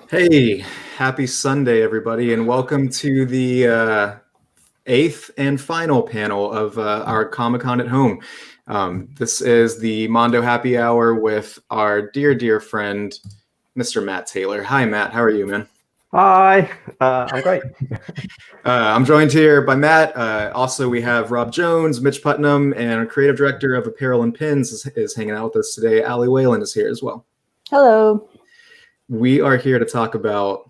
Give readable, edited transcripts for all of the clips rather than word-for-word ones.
Hey, happy Sunday, everybody, and welcome to the eighth and final panel of our Comic-Con at Home. This is the Mondo Happy Hour with our dear friend, Mr. Matt Taylor. Hi, Matt. How are you, man? Hi, I'm great. I'm joined here by Matt. Also, we have Rob Jones, Mitch Putnam, and our creative director of Apparel and Pins is hanging out with us today. Allie Whalen is here as well. Hello. We are here to talk about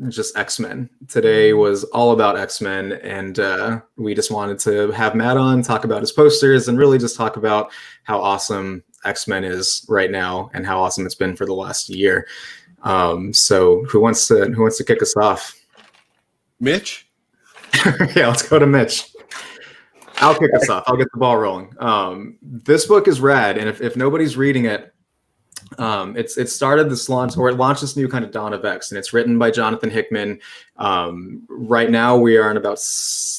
just X-Men. Today was all about X-Men, and we just wanted to have Matt on, talk about his posters, and really just talk about how awesome X-Men is right now and how awesome it's been for the last year. So who wants to kick us off? Mitch? Yeah, let's go to Mitch. I'll kick us off. I'll get the ball rolling. This book is rad, and if nobody's reading it, it started this launch, or it launched this new kind of dawn of X, and it's written by Jonathan Hickman. Right now we are in about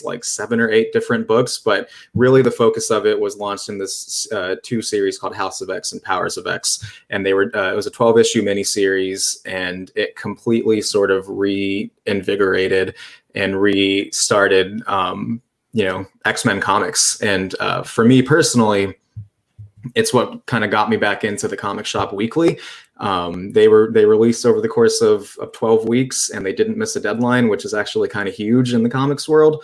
like 7 or 8 different books, but really the focus of it was launched in this 2 series called House of X and Powers of X, and they were it was a 12-issue miniseries, and it completely sort of reinvigorated and restarted X-Men comics. And for me personally, it's what kind of got me back into the comic shop weekly. They released over the course of 12 weeks, and they didn't miss a deadline, which is actually kind of huge in the comics world.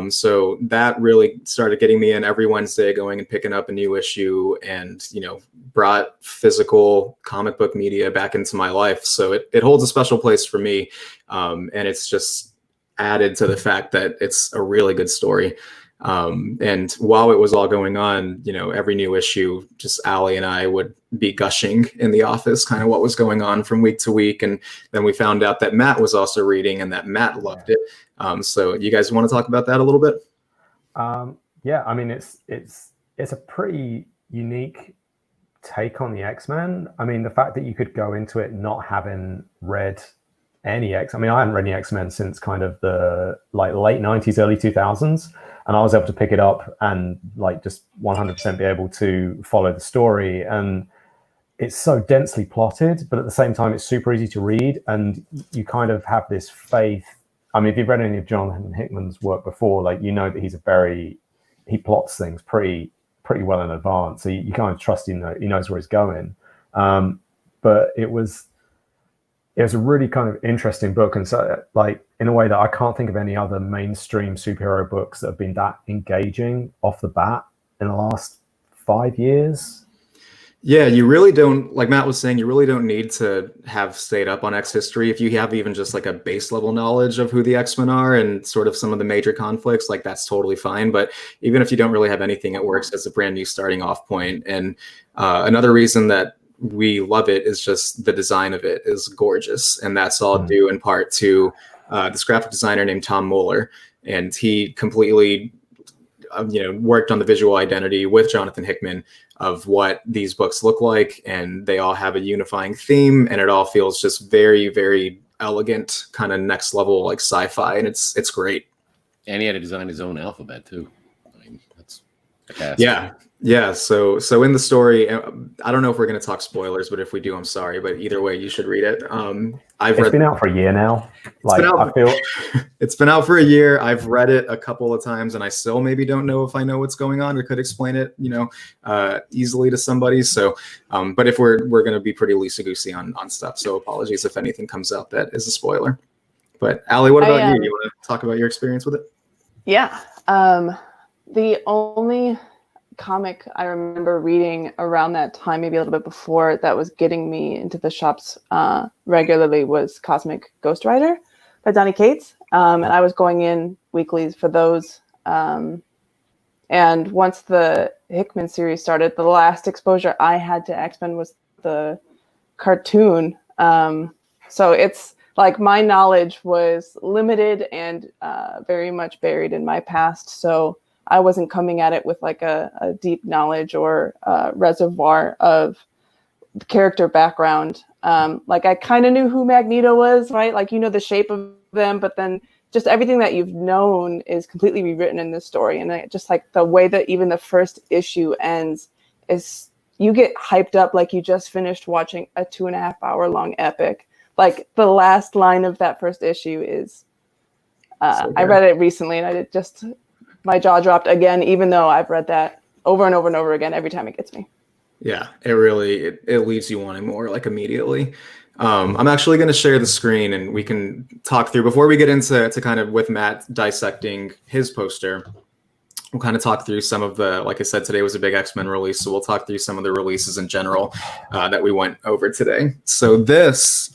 So that really started getting me in every Wednesday, going and picking up a new issue, and brought physical comic book media back into my life. So it holds a special place for me, and it's just added to the fact that it's a really good story. And while it was all going on, every new issue, just Allie and I would be gushing in the office, kind of what was going on from week to week. And then we found out that Matt was also reading and that Matt loved it. So you guys want to talk about that a little bit? Yeah, I mean, it's a pretty unique take on the X-Men. I mean, the fact that you could go into it not having read any I hadn't read any X-Men since kind of the late 90s, early 2000s. And I was able to pick it up and just 100% be able to follow the story. And it's so densely plotted, but at the same time, it's super easy to read. And you kind of have this faith. I mean, if you've read any of Jonathan Hickman's work before, that he plots things pretty well in advance. So you kind of trust he knows where he's going. But it was a really kind of interesting book. And so in a way that I can't think of any other mainstream superhero books that have been that engaging off the bat in the last 5 years. Yeah, you really don't, like Matt was saying, you really don't need to have stayed up on X history. If you have even just a base level knowledge of who the X-Men are and sort of some of the major conflicts, that's totally fine. But even if you don't really have anything, it works as a brand new starting off point. And another reason that we love it is just the design of it is gorgeous, and that's all due in part to this graphic designer named Tom Muller, and he completely worked on the visual identity with Jonathan Hickman of what these books look like, and they all have a unifying theme, and it all feels just very, very elegant, kind of next level sci-fi, and it's great. And he had to design his own alphabet too. I mean, that's fantastic. Yeah. So in the story, I don't know if we're going to talk spoilers, but if we do, I'm sorry. But either way, you should read it. It's been out for a year now. It's been out for a year. I've read it a couple of times, and I still maybe don't know if I know what's going on or could explain it, easily to somebody. So, but if we're going to be pretty loosey-goosey on stuff, so apologies if anything comes out that is a spoiler. But Allie, what about you? You want to talk about your experience with it? Yeah. The only comic I remember reading around that time, maybe a little bit before, that was getting me into the shops regularly was Cosmic Ghost Rider by Donny Cates. And I was going in weeklies for those. And once the Hickman series started, the last exposure I had to X-Men was the cartoon. So it's my knowledge was limited and very much buried in my past. So I wasn't coming at it with a deep knowledge or reservoir of the character background. I kind of knew who Magneto was, right? The shape of them, but then just everything that you've known is completely rewritten in this story. And just the way that even the first issue ends is you get hyped up like you just finished watching a 2.5 hour long epic. like the last line of that first issue is. I read it recently, and I did just my jaw dropped again, even though I've read that over and over and over again every time it gets me. Yeah, it really it leaves you wanting more, like immediately. I'm actually going to share the screen, and we can talk through before we get into kind of with Matt dissecting his poster. We'll kind of talk through some of the, like I said, today was a big X-Men release, so we'll talk through some of the releases in general that we went over today. So this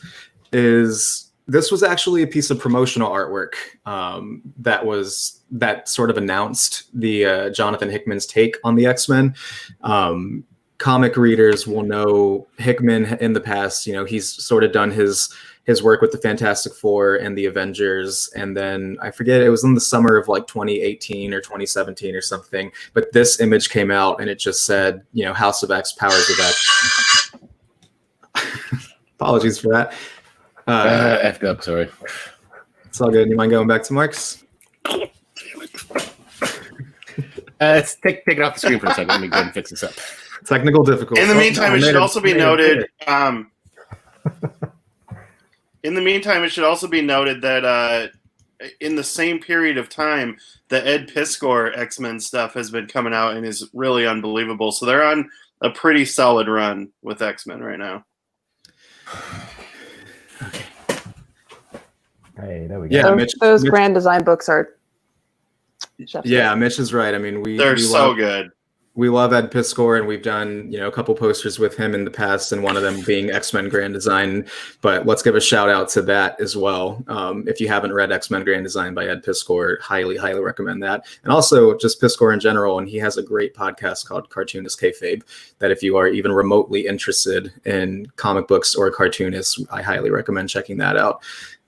was actually a piece of promotional artwork that sort of announced the Jonathan Hickman's take on the X-Men. Comic readers will know Hickman in the past. You know, he's sort of done his work with the Fantastic Four and the Avengers, and then I forget, it was in the summer of like 2018 or 2017 or something. But this image came out, and it just said, you know, House of X, Powers of X. Apologies for that. Effed up, sorry. It's all good. You mind going back to Mark's? Let's take it off the screen for a second. Let me go and fix this up. Technical difficulty. In the meantime, it should also be noted. In the meantime, it should also be noted that in the same period of time, the Ed Piskor X-Men stuff has been coming out and is really unbelievable. So they're on a pretty solid run with X-Men right now. Hey, there we go. Yeah, Those Grand Design books are. Yeah, Mitch is right. I mean, they're so good. We love Ed Piskor, and we've done, you know, a couple posters with him in the past, and one of them being X-Men Grand Design. But let's give a shout out to that as well. If you haven't read X-Men Grand Design by Ed Piskor, highly, highly recommend that. And also just Piskor in general, and he has a great podcast called Cartoonist Kayfabe that if you are even remotely interested in comic books or cartoonists, I highly recommend checking that out.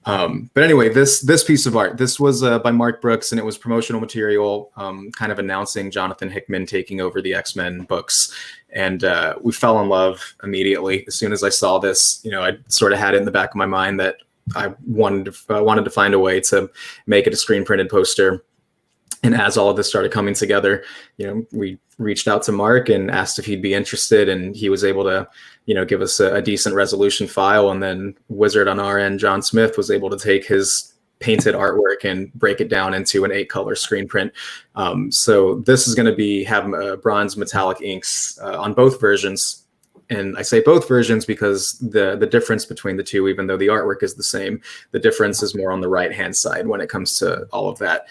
But anyway, this piece of art, this was by Mark Brooks, and it was promotional material, kind of announcing Jonathan Hickman taking over the X-Men books. And we fell in love immediately. As soon as I saw this, you know, I sort of had it in the back of my mind that I wanted to find a way to make it a screen printed poster. And as all of this started coming together, you know, we reached out to Mark and asked if he'd be interested, and he was able to, you know, give us a decent resolution file. And then Wizard on our end, John Smith, was able to take his painted artwork and break it down into an 8-color screen print. So this is going to have bronze metallic inks on both versions. And I say both versions because the difference between the two, even though the artwork is the same, the difference is more on the right-hand side when it comes to all of that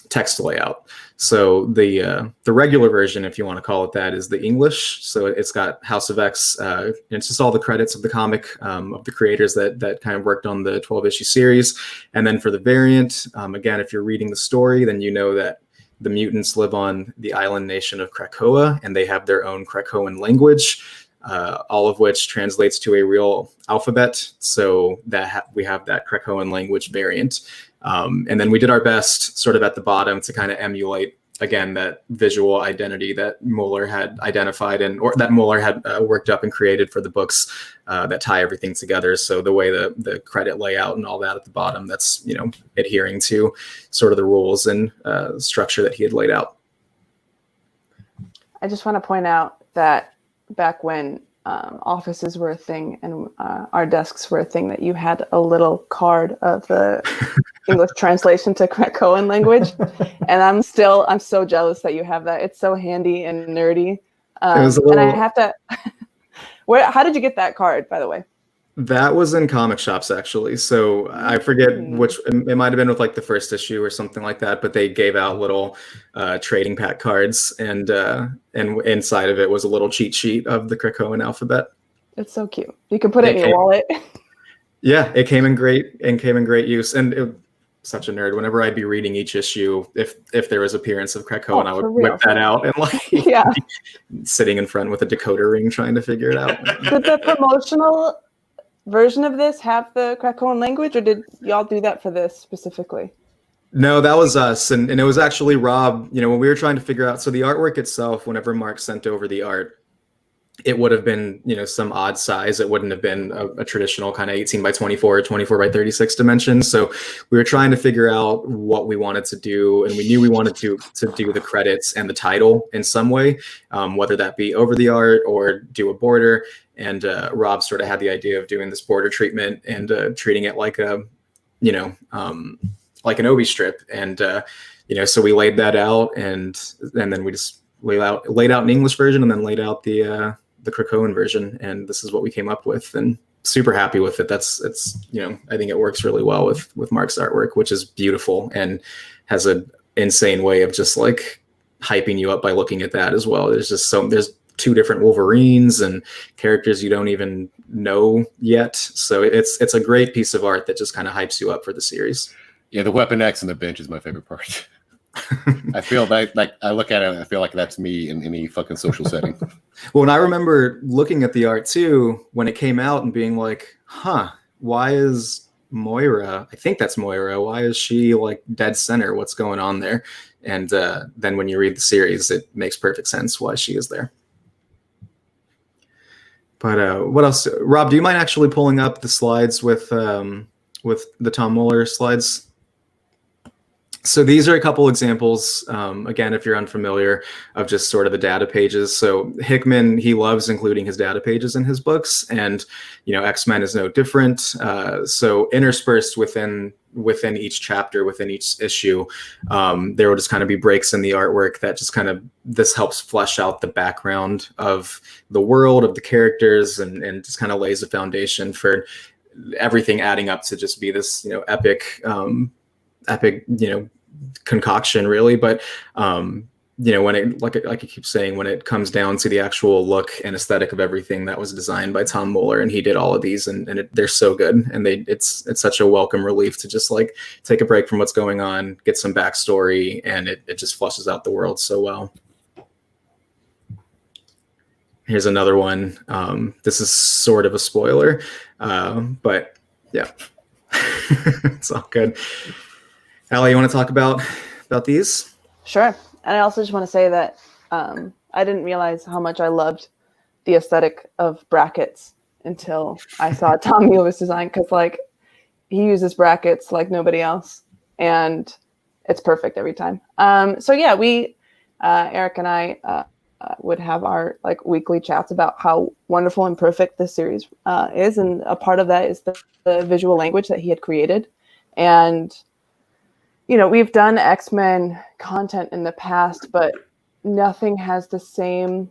text layout. So the regular version, if you want to call it that, is the English. So it's got House of X. And it's just all the credits of the comic, of the creators that kind of worked on the 12-issue series. And then for the variant, again, if you're reading the story, then you know that the mutants live on the island nation of Krakoa, and they have their own Krakoan language, all of which translates to a real alphabet. So that we have that Krakoan language variant. And then we did our best sort of at the bottom to kind of emulate, again, that visual identity that Mueller had identified or that Mueller had worked up and created for the books that tie everything together. So the way the credit layout and all that at the bottom, that's, you know, adhering to sort of the rules and structure that he had laid out. I just want to point out that back when offices were a thing and our desks were a thing, that you had a little card of the English translation to Krakoan language. And I'm so jealous that you have that. It's so handy and nerdy. And I have to, how did you get that card, by the way? That was in comic shops, actually. So I forget which, it might have been with like the first issue or something like that, but they gave out little trading pack cards, and inside of it was a little cheat sheet of the Krakoan alphabet. It's so cute. You can put it in your wallet. Yeah, it came in great use. And such a nerd. Whenever I'd be reading each issue, if there was appearance of Krakoan, I would whip that out and like sitting in front with a decoder ring trying to figure it out. Did the promotional version of this have the Krakoan language, or did y'all do that for this specifically? No, that was us. And it was actually Rob, you know, when we were trying to figure out, so the artwork itself, whenever Mark sent over the art, it would have been, some odd size. It wouldn't have been a traditional kind of 18 by 24 or 24 by 36 dimensions. So we were trying to figure out what we wanted to do, and we knew we wanted to do the credits and the title in some way, whether that be over the art or do a border. And Rob sort of had the idea of doing this border treatment and treating it like a, like an Obi strip. And so we laid that out, and then we just laid out an English version, and then laid out the Krakoan version, and this is what we came up with, and super happy with it. It's I think it works really well with Mark's artwork, which is beautiful and has an insane way of just like hyping you up by looking at that as well. There's two different Wolverines and characters you don't even know yet, so it's a great piece of art that just kind of hypes you up for the series. Yeah, the Weapon X and the bench is my favorite part. I feel like I look at it and I feel like that's me in any fucking social setting. Well, and I remember looking at the art too when it came out and being like, why is Moira, I think that's Moira, why is she like dead center? What's going on there? And then when you read the series, it makes perfect sense why she is there. But what else? Rob, do you mind actually pulling up the slides with the Tom Muller slides? So these are a couple examples, again, if you're unfamiliar, of just sort of the data pages. So Hickman, he loves including his data pages in his books, and X-Men is no different. So interspersed within each chapter, within each issue, there will just kind of be breaks in the artwork that just kind of, this helps flesh out the background of the world, of the characters, and just kind of lays a foundation for everything adding up to just be this epic concoction, really. But when it, like I keep saying, when it comes down to the actual look and aesthetic of everything, that was designed by Tom Muller, and he did all of these, and they're so good, and it's such a welcome relief to just like take a break from what's going on, get some backstory, and it just flushes out the world so well. Here's another one. This is sort of a spoiler, but yeah, it's all good. Allie, you want to talk about these? Sure. And I also just want to say that I didn't realize how much I loved the aesthetic of brackets until I saw Tom Muller's design, because like he uses brackets like nobody else, and it's perfect every time. So yeah, we Eric and I would have our like weekly chats about how wonderful and perfect this series is, and a part of that is the visual language that he had created. And we've done X-Men content in the past, but nothing has the same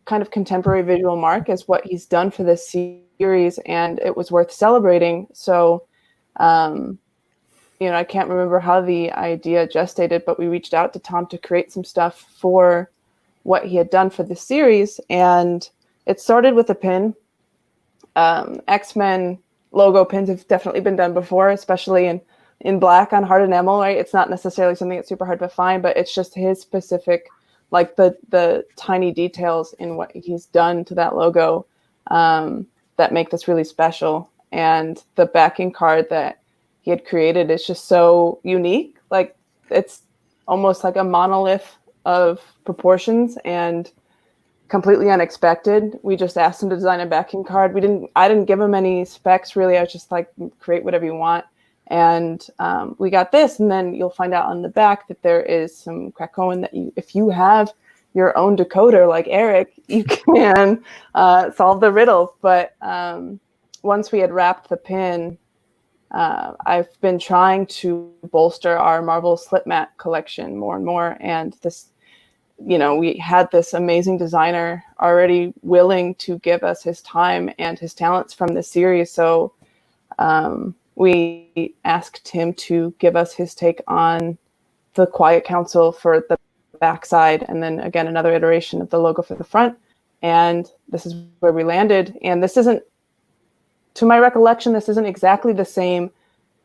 kind of contemporary visual mark as what he's done for this series, and it was worth celebrating. So, I can't remember how the idea gestated, but we reached out to Tom to create some stuff for what he had done for the series, and it started with a pin. X-Men logo pins have definitely been done before, especially in black on hard enamel, right? It's not necessarily something that's super hard to find, but it's just his specific, like the tiny details in what he's done to that logo that make this really special. And the backing card that he had created is just so unique. Like it's almost like a monolith of proportions and completely unexpected. We just asked him to design a backing card. I didn't give him any specs really. I was just like, create whatever you want. And we got this, and then you'll find out on the back that there is some Krakoan that if you have your own decoder like Eric, you can solve the riddle. But once we had wrapped the pin, I've been trying to bolster our Marvel slip mat collection more and more. And this, we had this amazing designer already willing to give us his time and his talents from this series. So we asked him to give us his take on the Quiet Council for the backside, and then again another iteration of the logo for the front. And this is where we landed. And this isn't, to my recollection, this isn't exactly the same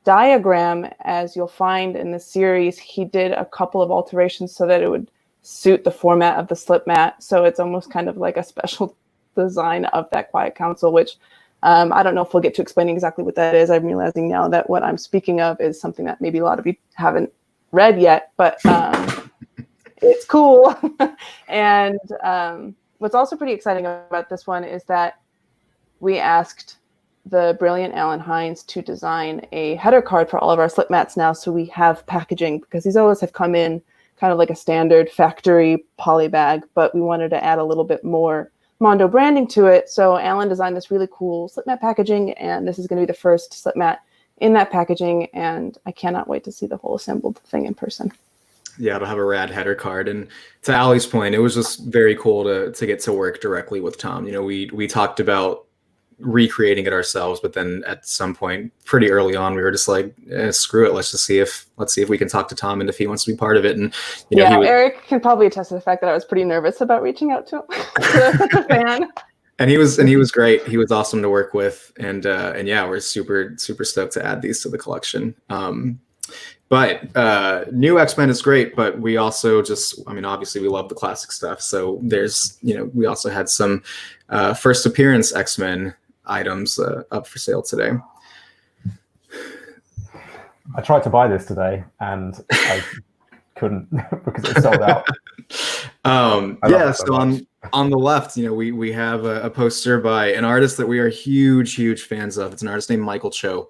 diagram as you'll find in the series. He did a couple of alterations so that it would suit the format of the slip mat. So it's almost kind of like a special design of that Quiet Council, which I don't know if we'll get to explaining exactly what that is. I'm realizing now that what I'm speaking of is something that maybe a lot of you haven't read yet, but it's cool. And when what's also pretty exciting about this one is that we asked the brilliant Alan Hines to design a header card for all of our slip mats now, so we have packaging, because these always have come in kind of like a standard factory poly bag, but we wanted to add a little bit more Mondo branding to it. So Alan designed this really cool slip mat packaging, and this is going to be the first slip mat in that packaging, and I cannot wait to see the whole assembled thing in person. Yeah, it'll have a rad header card. And to Allie's point, it was just very cool to get to work directly with Tom. You know, we talked about recreating it ourselves, but then at some point pretty early on, we were just like, screw it. Let's see if we can talk to Tom and if he wants to be part of it. And you know, Eric can probably attest to the fact that I was pretty nervous about reaching out to him. Such a fan. And he was great. He was awesome to work with. And yeah, we're super stoked to add these to the collection. But new X-Men is great, but we also obviously we love the classic stuff. So there's, we also had some first appearance X-Men items up for sale today. I tried to buy this today and I couldn't because it sold out. On the left, we have a poster by an artist that we are huge fans of. It's an artist named Michael Cho,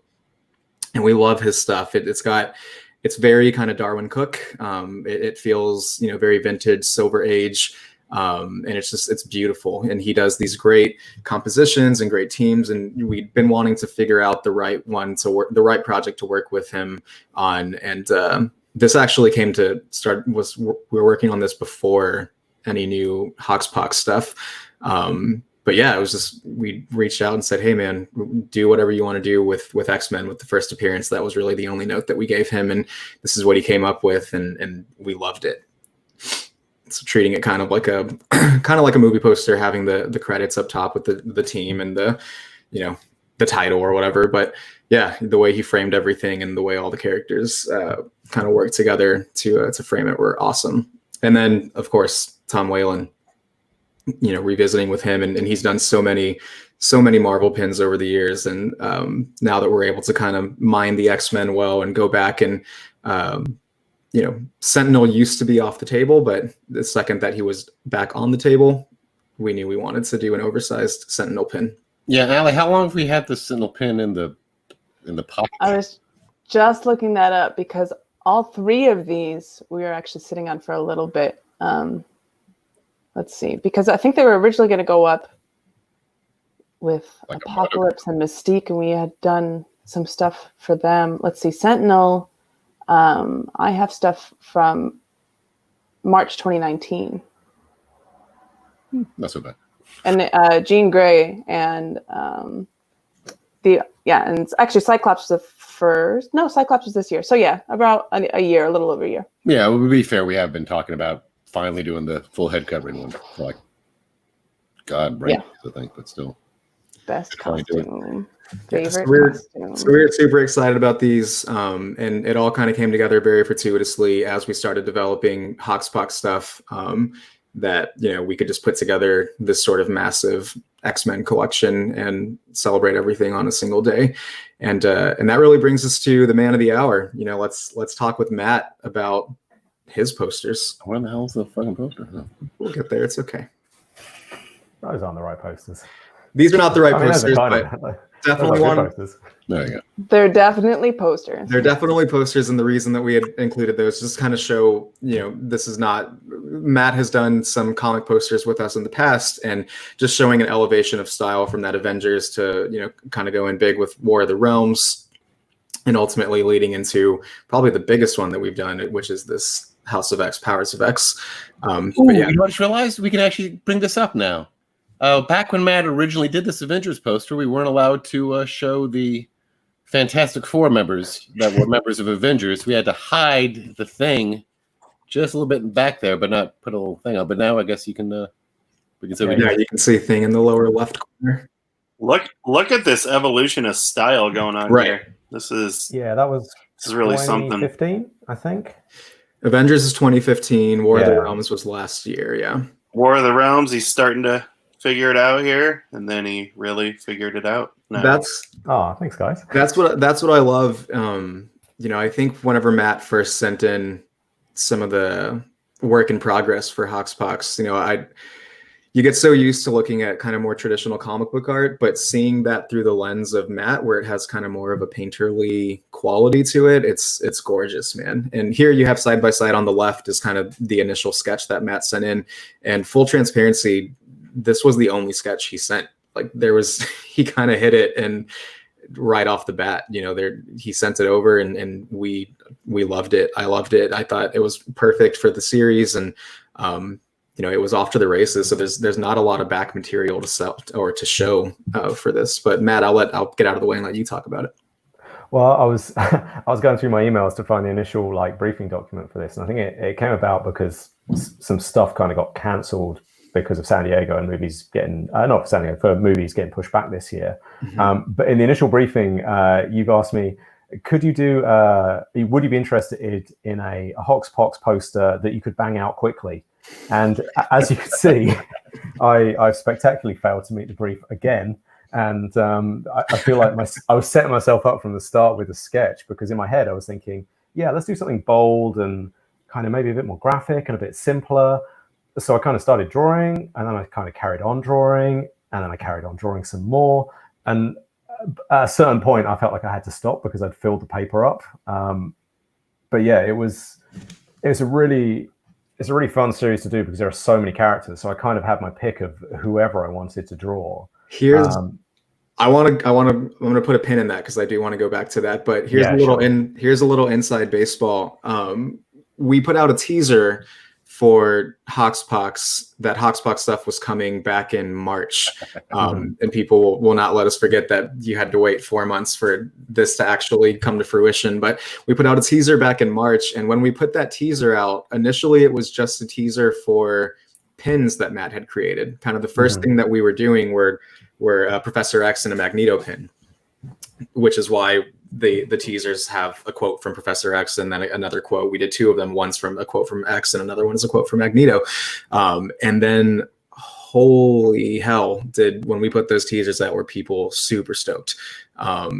and we love his stuff. It's very kind of Darwin Cook. It feels, very vintage, Silver Age. And it's beautiful. And he does these great compositions and great teams. And we've been wanting to figure out the right project to work with him on. And this actually came to start, we were working on this before any new Hoxpox stuff. But yeah, it was just, we reached out and said, hey man, do whatever you want to do with X-Men with the first appearance. That was really the only note that we gave him. And this is what he came up with. And we loved it. So treating it kind of like a movie poster, having the credits up top with the team and the title or whatever. But yeah, the way he framed everything and the way all the characters kind of worked together to frame it were awesome. And then of course, Tom Whalen, revisiting with him, and he's done so many Marvel pins over the years. And now that we're able to kind of mine the X-Men well and go back and, Sentinel used to be off the table, but the second that he was back on the table, we knew we wanted to do an oversized Sentinel pin. Yeah, Allie, how long have we had the Sentinel pin in the pocket? I was just looking that up because all three of these we were actually sitting on for a little bit. Let's see, because I think they were originally going to go up with like Apocalypse and Mystique, and we had done some stuff for them. Let's see, Sentinel. I have stuff from March 2019. Not so bad. And Jean Grey and and it's actually Cyclops was the first. No, Cyclops was this year. So yeah, about a year, a little over a year. Yeah, well, to be fair, we have been talking about finally doing the full head covering one for like I think, but still. Best costume. Favorite costume. So we're super excited about these, and it all kind of came together very fortuitously as we started developing Hoxpox stuff. That we could just put together this sort of massive X-Men collection and celebrate everything on a single day, and that really brings us to the man of the hour. Let's talk with Matt about his posters. Where the hell's the fucking poster? We'll get there. It's okay. Those aren't the right posters. These are not the right posters, but definitely one. Posters. There you go. They're definitely posters. They're definitely posters, and the reason that we had included those just kind of show, this is not. Matt has done some comic posters with us in the past, and just showing an elevation of style from that Avengers to kind of going big with War of the Realms, and ultimately leading into probably the biggest one that we've done, which is this House of X, Powers of X. But yeah. You just realized we can actually bring this up now. Back when Matt originally did this Avengers poster, we weren't allowed to show the Fantastic Four members that were members of Avengers. We had to hide the thing just a little bit back there, but not put a little thing on. But now I guess you can. We can say you can see thing in the lower left corner. Look at this evolution of style going on here. This is really something. 2015, I think. Avengers is 2015. War of the Realms was last year. Yeah. War of the Realms. He's starting to figure it out here, and then he really figured it out. No. Thanks, guys. That's what I love. I think whenever Matt first sent in some of the work in progress for Hoxpox, you get so used to looking at kind of more traditional comic book art, but seeing that through the lens of Matt, where it has kind of more of a painterly quality to it, it's gorgeous, man. And here you have side by side on the left is kind of the initial sketch that Matt sent in. And full transparency, this was the only sketch he sent. Like he kind of hit it, and right off the bat, he sent it over, and we loved it. I loved it. I thought it was perfect for the series, and it was off to the races. So there's not a lot of back material to sell or to show for this. But Matt, I'll get out of the way and let you talk about it. Well, I was going through my emails to find the initial briefing document for this, and I think it came about because some stuff kind of got cancelled because of San Diego and movies getting not for San Diego, for movies getting pushed back this year. Mm-hmm. But in the initial briefing, you've asked me, would you be interested in a Hoxpox poster that you could bang out quickly? And as you can see, I've spectacularly failed to meet the brief again. And I feel like I was setting myself up from the start with a sketch, because in my head I was thinking, yeah, let's do something bold and kind of maybe a bit more graphic and a bit simpler. So I kind of started drawing, and then I kind of carried on drawing, and then I carried on drawing some more. And at a certain point, I felt like I had to stop because I'd filled the paper up. But yeah, it's a really fun series to do because there are so many characters. So I kind of had my pick of whoever I wanted to draw. I'm gonna put a pin in that because I do want to go back to that. But here's a little inside baseball. We put out a teaser for Hoxpox. That Hoxpox stuff was coming back in March, and people will not let us forget that you had to wait 4 months for this to actually come to fruition. But we put out a teaser back in March, and when we put that teaser out, initially it was just a teaser for pins that Matt had created. Kind of the first thing that we were doing were Professor X and a Magneto pin, which is why the teasers have a quote from Professor X and then another quote. We did two of them. One's from a quote from X and another one is a quote from Magneto. And then holy hell, when we put those teasers out, were people super stoked.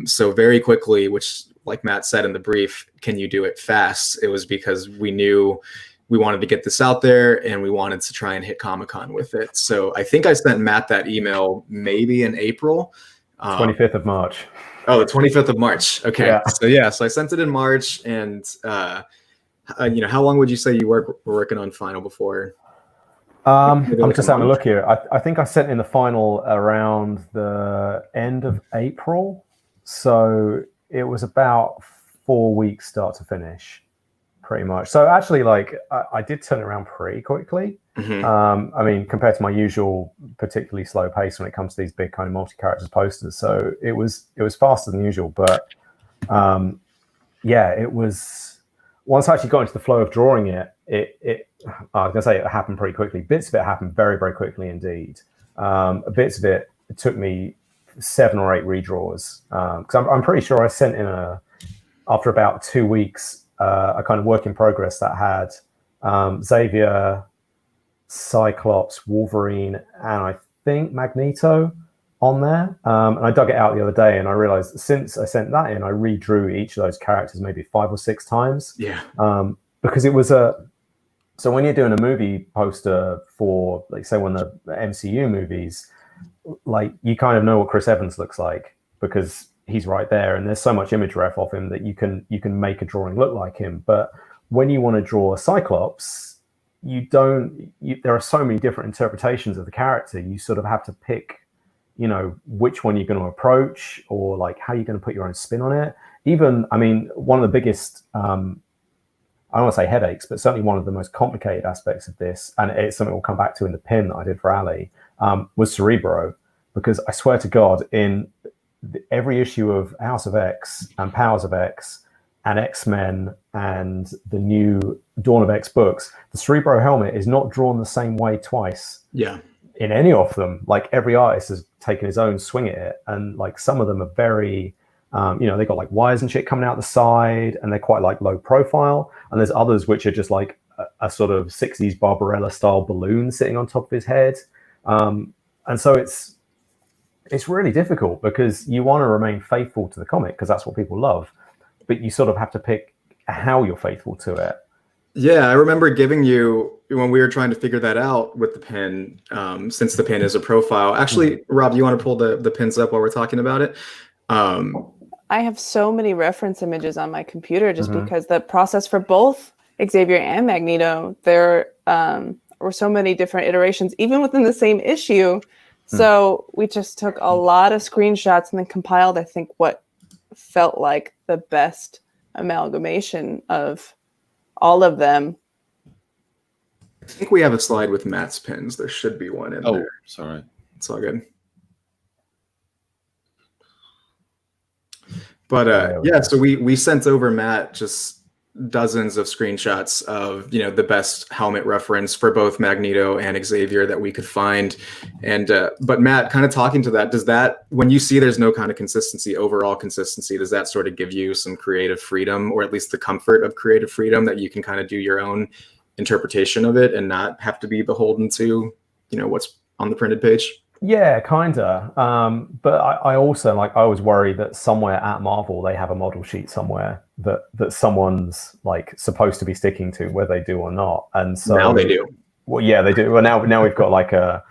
So very quickly, which like Matt said in the brief, can you do it fast? It was because we knew we wanted to get this out there and we wanted to try and hit Comic-Con with it. So I think I sent Matt that email maybe in April. 25th of March. Oh, the 25th of March. Okay. Yeah. So I sent it in March, and how long would you say you were working on final before? I'm just having a look here. I think I sent in the final around the end of April. So it was about 4 weeks start to finish, pretty much. So actually, I did turn it around pretty quickly. I mean, compared to my usual particularly slow pace when it comes to these big kind of multi-characters posters. So it was faster than usual. But it was, once I actually got into the flow of drawing it, I was gonna say it happened pretty quickly. Bits of it happened very, very quickly indeed. Bits of it took me 7 or 8 redraws. Because I'm pretty sure I sent in after about 2 weeks, a kind of work in progress that had Xavier, Cyclops, Wolverine, and I think Magneto on there. And I dug it out the other day, and I realized since I sent that in, I redrew each of those characters maybe 5 or 6 times. Yeah. Because it was so when you're doing a movie poster for, like, say, one of the MCU movies, like, you kind of know what Chris Evans looks like because he's right there, and there's so much image ref of him that you can make a drawing look like him. But when you want to draw a Cyclops, there are so many different interpretations of the character. You sort of have to pick, which one you're going to approach, or like how you're going to put your own spin on it. Even, I mean, one of the biggest, I don't want to say headaches, but certainly one of the most complicated aspects of this, and it's something we'll come back to in the pin that I did for Allie, was Cerebro. Because I swear to God, in every issue of House of X and Powers of X and X-Men and the new Dawn of X books, the Cerebro helmet is not drawn the same way twice. Yeah. In any of them. Like, every artist has taken his own swing at it, and like some of them are very, they got like wires and shit coming out the side, and they're quite like low profile. And there's others which are just like a sort of 60s Barbarella style balloon sitting on top of his head. And so it's really difficult because you want to remain faithful to the comic because that's what people love. But you sort of have to pick how you're faithful to it. Yeah, I remember giving you when we were trying to figure that out with the pin, since the pin is a profile. Actually, Rob, do you want to pull the pins up while we're talking about it? I have so many reference images on my computer just because the process for both Xavier and Magneto, there were so many different iterations, even within the same issue. So we just took a lot of screenshots and then compiled, I think, what felt like the best amalgamation of all of them. I think we have a slide with Matt's pins. There should be one in there. Sorry. It's all good. But yeah, so we sent over Matt just dozens of screenshots of, you know, the best helmet reference for both Magneto and Xavier that we could find. And but Matt, kind of talking to that, does that, when you see there's no kind of consistency, overall consistency, does that sort of give you some creative freedom, or at least the comfort of creative freedom, that you can kind of do your own interpretation of it and not have to be beholden to, you know, what's on the printed page? Yeah, kinda. But I also, like, I always worry that somewhere at Marvel they have a model sheet somewhere that someone's like supposed to be sticking to, whether they do or not. And so now they do. Well, yeah, they do. Well, now we've got like a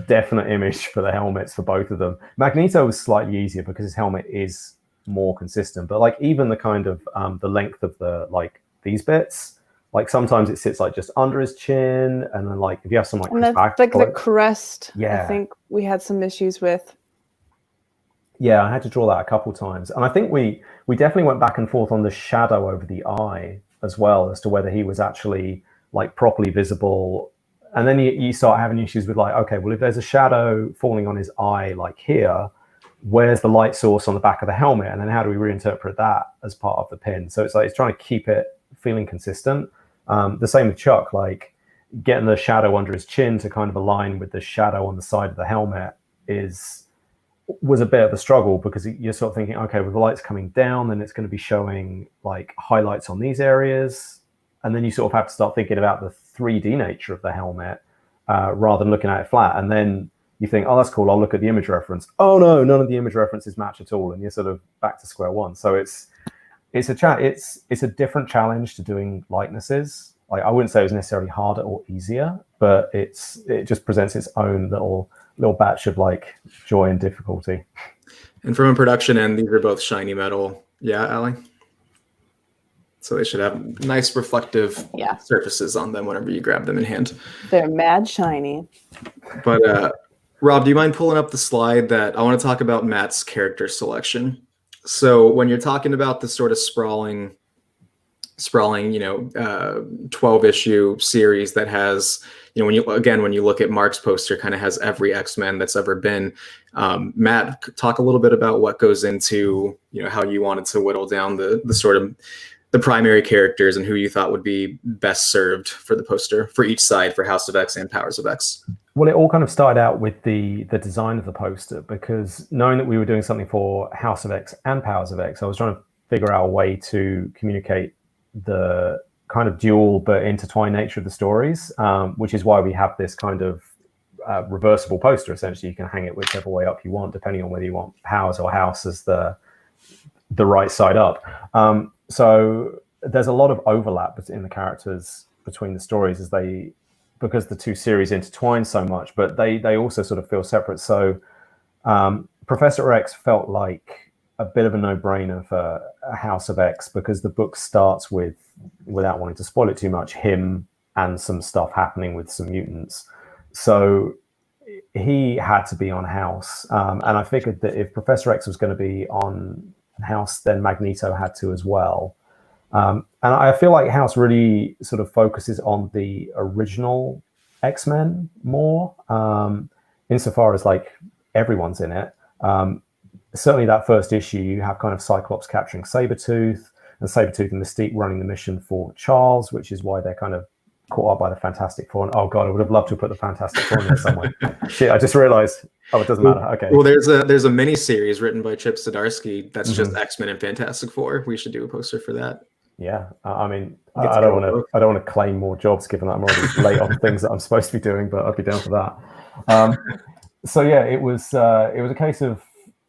definite image for the helmets for both of them. Magneto was slightly easier because his helmet is more consistent. But like even the kind of the length of the, like, these bits, like sometimes it sits like just under his chin, and then like if you have some like, and that's like the crest. Yeah, I think we had some issues with. Yeah, I had to draw that a couple times, and I think we definitely went back and forth on the shadow over the eye as well, as to whether he was actually like properly visible. And then you start having issues with like, okay, well, if there's a shadow falling on his eye like here, where's the light source on the back of the helmet, and then how do we reinterpret that as part of the pin? So it's like it's trying to keep it feeling consistent. The same with Chuck, like getting the shadow under his chin to kind of align with the shadow on the side of the helmet was a bit of a struggle, because you're sort of thinking, okay, well, the light's coming down, then it's going to be showing like highlights on these areas, and then you sort of have to start thinking about the 3D nature of the helmet rather than looking at it flat. And then you think, oh, that's cool, I'll look at the image reference. Oh no, none of the image references match at all, and you're sort of back to square one. So it's a different challenge to doing likenesses. Like, I wouldn't say it was necessarily harder or easier, but it just presents its own little batch of like joy and difficulty. And from a production end, these are both shiny metal. Yeah, Allie? So they should have nice reflective surfaces on them whenever you grab them in hand. They're mad shiny. But Rob, do you mind pulling up the slide that I want to talk about Matt's character selection? So when you're talking about the sort of sprawling, 12-issue series that has, when you look at Mark's poster, kind of has every X-Men that's ever been. Matt, talk a little bit about what goes into, how you wanted to whittle down the sort of the primary characters and who you thought would be best served for the poster for each side, for House of X and Powers of X. Well, it all kind of started out with the design of the poster, because knowing that we were doing something for House of X and Powers of X, I was trying to figure out a way to communicate the kind of dual but intertwined nature of the stories, which is why we have this kind of reversible poster. Essentially, you can hang it whichever way up you want, depending on whether you want Powers or House as the right side up. So there's a lot of overlap in the characters between the stories because the two series intertwine so much, but they also sort of feel separate. So Professor X felt like a bit of a no-brainer for a House of X, because the book starts with, without wanting to spoil it too much, him and some stuff happening with some mutants. So he had to be on House. And I figured that if Professor X was going to be on House, then Magneto had to as well. And I feel like House really sort of focuses on the original X-Men more, insofar as like everyone's in it. Certainly that first issue, you have kind of Cyclops capturing Sabretooth, and Sabretooth and Mystique running the mission for Charles, which is why they're kind of caught up by the Fantastic Four. And oh god, I would have loved to put the Fantastic Four in there somewhere. Shit, I just realized. Oh, it doesn't matter. Okay. Well, there's a mini series written by Chip Zdarsky that's just X-Men and Fantastic Four. We should do a poster for that. Yeah, I mean, I don't want to claim more jobs, given that I'm already late on things that I'm supposed to be doing, but I'd be down for that. So yeah, it was a case of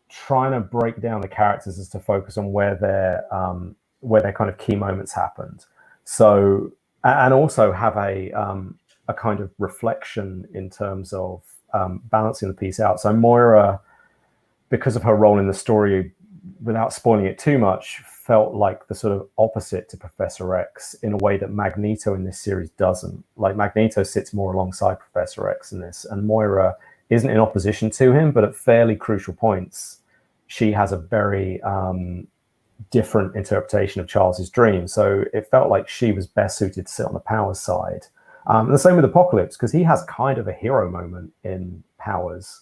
trying to break down the characters as to focus on where their kind of key moments happened. So and also have a kind of reflection in terms of balancing the piece out. So Moira, because of her role in the story, without spoiling it too much, felt like the sort of opposite to Professor X in a way that Magneto in this series doesn't. Like Magneto sits more alongside Professor X in this, and Moira isn't in opposition to him, but at fairly crucial points, she has a very different interpretation of Charles's dream. So it felt like she was best suited to sit on the Powers side. And the same with Apocalypse, because he has kind of a hero moment in Powers.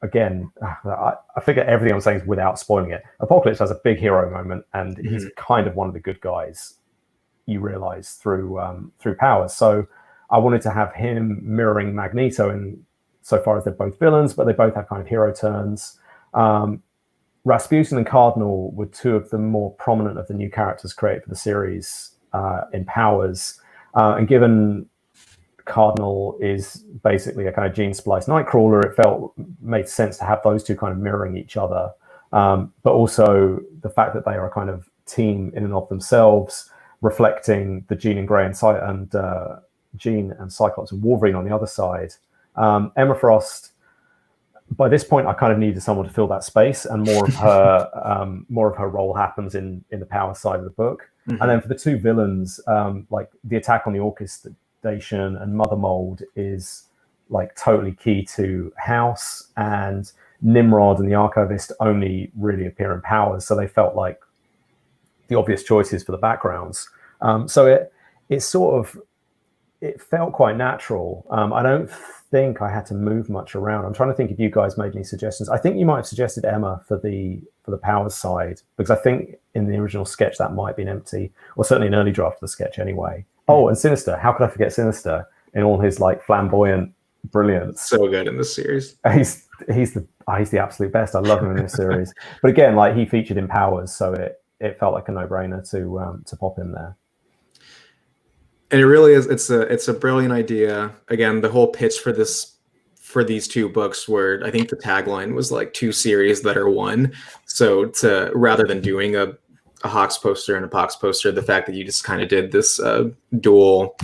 Again, I figure everything I'm saying is without spoiling it. Apocalypse has a big hero moment, and he's kind of one of the good guys, you realize, through Powers. So I wanted to have him mirroring Magneto in so far as they're both villains, but they both have kind of hero turns. Rasputin and Cardinal were two of the more prominent of the new characters created for the series in Powers. And given Cardinal is basically a kind of gene splice Nightcrawler, it made sense to have those two kind of mirroring each other. But also the fact that they are a kind of team in and of themselves, reflecting the Jean and Grey and Jean and Cyclops and Wolverine on the other side. Emma Frost, by this point, I kind of needed someone to fill that space, and more of her role happens in the Power side of the book. And then for the two villains, like the attack on the Orchestra Station and Mother Mold is like totally key to House, and Nimrod and the Archivist only really appear in Powers, so they felt like the obvious choices for the backgrounds. So it felt quite natural. I don't think I had to move much around. I'm trying to think if you guys made any suggestions. I think you might have suggested Emma for the Powers side, because I think in the original sketch that might be an empty, or certainly an early draft of the sketch anyway. Oh, and Sinister. How could I forget Sinister in all his like flamboyant brilliance? So good in this series. He's the absolute best. I love him in this series. But again, like he featured in Powers, so it felt like a no-brainer to pop in there. And it really is. It's a brilliant idea. Again, the whole pitch for these two books were, I think the tagline was like two series that are one. So rather than doing a Hawks poster and a Pox poster, the fact that you just kind of did this dual,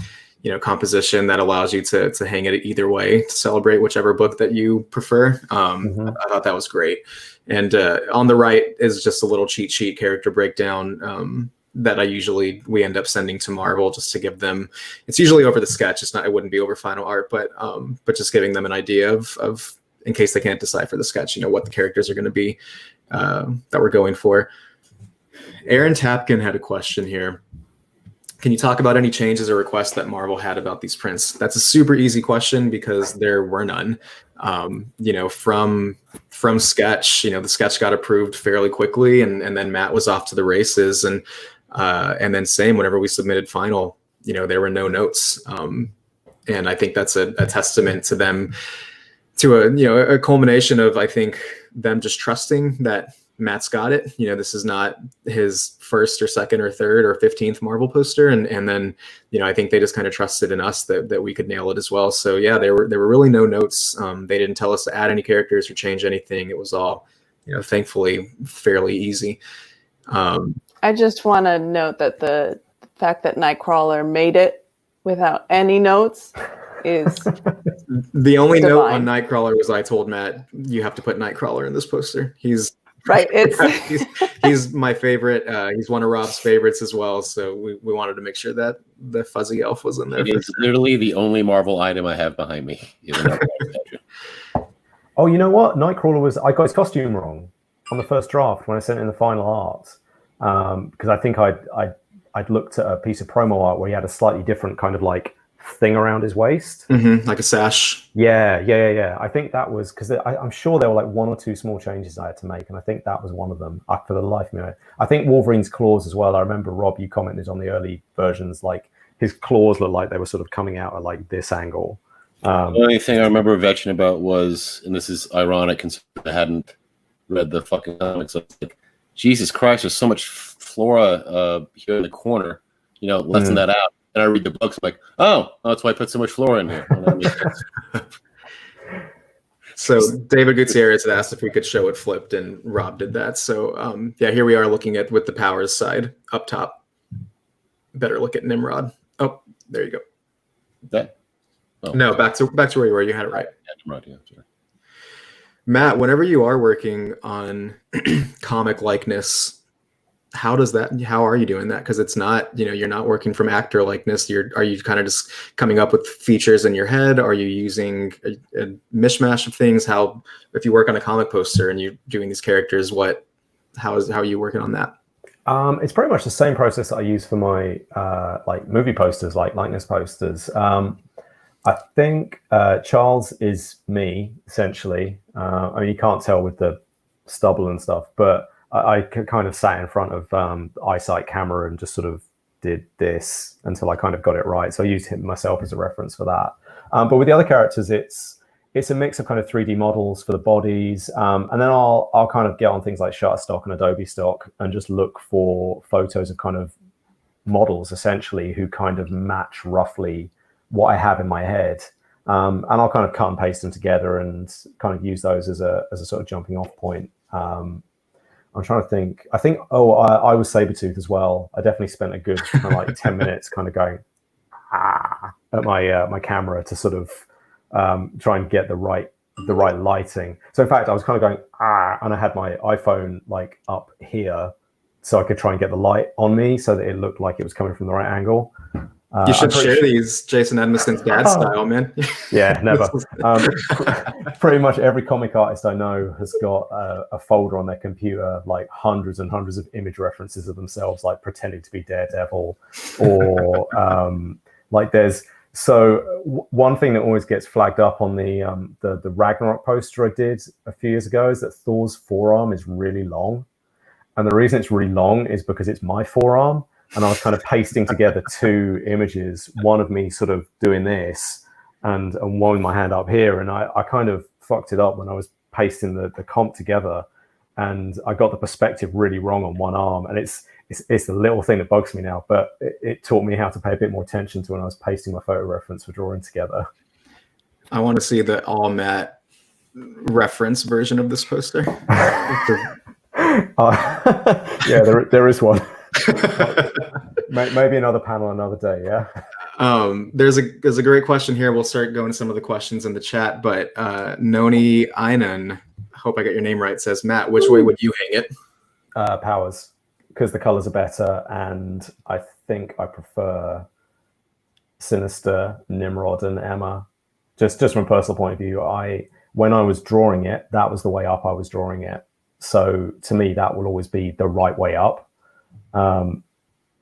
composition that allows you to hang it either way to celebrate whichever book that you prefer. I thought that was great. And on the right is just a little cheat sheet character breakdown that we end up sending to Marvel just to give them. It's usually over the sketch. It wouldn't be over final art, but just giving them an idea of in case they can't decipher the sketch, what the characters are going to be that we're going for. Aaron Tapkin had a question here. Can you talk about any changes or requests that Marvel had about these prints? That's a super easy question because there were none. From sketch, the sketch got approved fairly quickly, and then Matt was off to the races, and then same whenever we submitted final, there were no notes. And I think that's a testament to them, to a culmination of, I think, them just trusting that Matt's got it. This is not his first or second or third or 15th Marvel poster. And then, I think they just kind of trusted in us that we could nail it as well. So yeah, there were really no notes. They didn't tell us to add any characters or change anything. It was all, thankfully fairly easy. I just want to note that the fact that Nightcrawler made it without any notes is the only divine. note on Nightcrawler was I told Matt, you have to put Nightcrawler in this poster. He's right. It's he's my favorite. He's one of Rob's favorites as well. So we wanted to make sure that the fuzzy elf was in there. It is literally the only Marvel item I have behind me. Oh, you know what? Nightcrawler I got his costume wrong on the first draft when I sent in the final art. Because I think I'd looked at a piece of promo art where he had a slightly different kind of like thing around his waist, like a sash. Yeah. I think that was because I'm sure there were like one or two small changes I had to make, and I think that was one of them. For the life of me, I think Wolverine's claws as well. I remember Rob, you commented on the early versions, like his claws looked like they were sort of coming out at like this angle. The only thing I remember vetching about was, and this is ironic considering I hadn't read the fucking comics, so it's like, Jesus Christ, there's so much flora here in the corner, lessen that out. And I read the books, I'm like, oh, that's why I put so much flora in here. So David Gutierrez had asked if we could show it flipped, and Rob did that. So here we are looking at with the Powers side up top. Better look at Nimrod. There you go. That? Oh, No, back to where you were. You had it right. right. Yeah, sorry. Matt, whenever you are working on comic likeness, how are you doing that? Because it's not, you're not working from actor likeness. Are you kind of just coming up with features in your head? Are you using a mishmash of things? If you work on a comic poster and you're doing these characters, how are you working on that? It's pretty much the same process that I use for my like movie posters, like likeness posters. I think Charles is me, essentially. I mean, you can't tell with the stubble and stuff, but I kind of sat in front of the eyesight camera and just sort of did this until I kind of got it right. So I used him myself as a reference for that. But with the other characters, it's a mix of kind of 3D models for the bodies. And then I'll kind of get on things like Shutterstock and Adobe Stock and just look for photos of kind of models, essentially, who kind of match roughly what I have in my head. And I'll kind of cut and paste them together and kind of use those as a sort of jumping off point. I'm trying to think. I think, I was Sabretooth as well. I definitely spent a good kind of like 10 minutes kind of going at my camera to sort of try and get the right lighting. So in fact, I was kind of going and I had my iPhone like up here so I could try and get the light on me so that it looked like it was coming from the right angle. You should share these Jason Edmiston's dad style, man. Yeah, never. Pretty much every comic artist I know has got a folder on their computer, like hundreds and hundreds of image references of themselves, like pretending to be Daredevil, or like there's. So one thing that always gets flagged up on the Ragnarok poster I did a few years ago is that Thor's forearm is really long, and the reason it's really long is because it's my forearm. And I was kind of pasting together two images, one of me sort of doing this and one with my hand up here. And I kind of fucked it up when I was pasting the comp together. And I got the perspective really wrong on one arm. And it's the little thing that bugs me now. But it taught me how to pay a bit more attention to when I was pasting my photo reference for drawing together. I want to see the all Matt reference version of this poster. Yeah, there is one. Maybe another panel another day. Yeah. There's a great question here. We'll start going to some of the questions in the chat, but Noni Einan, hope I got your name right, says, Matt, which way would you hang it? Powers, because the colors are better, and I think I prefer Sinister, Nimrod, and Emma. Just from a personal point of view, when I was drawing it, that was the way up I was drawing it. So to me, that will always be the right way up. I mean,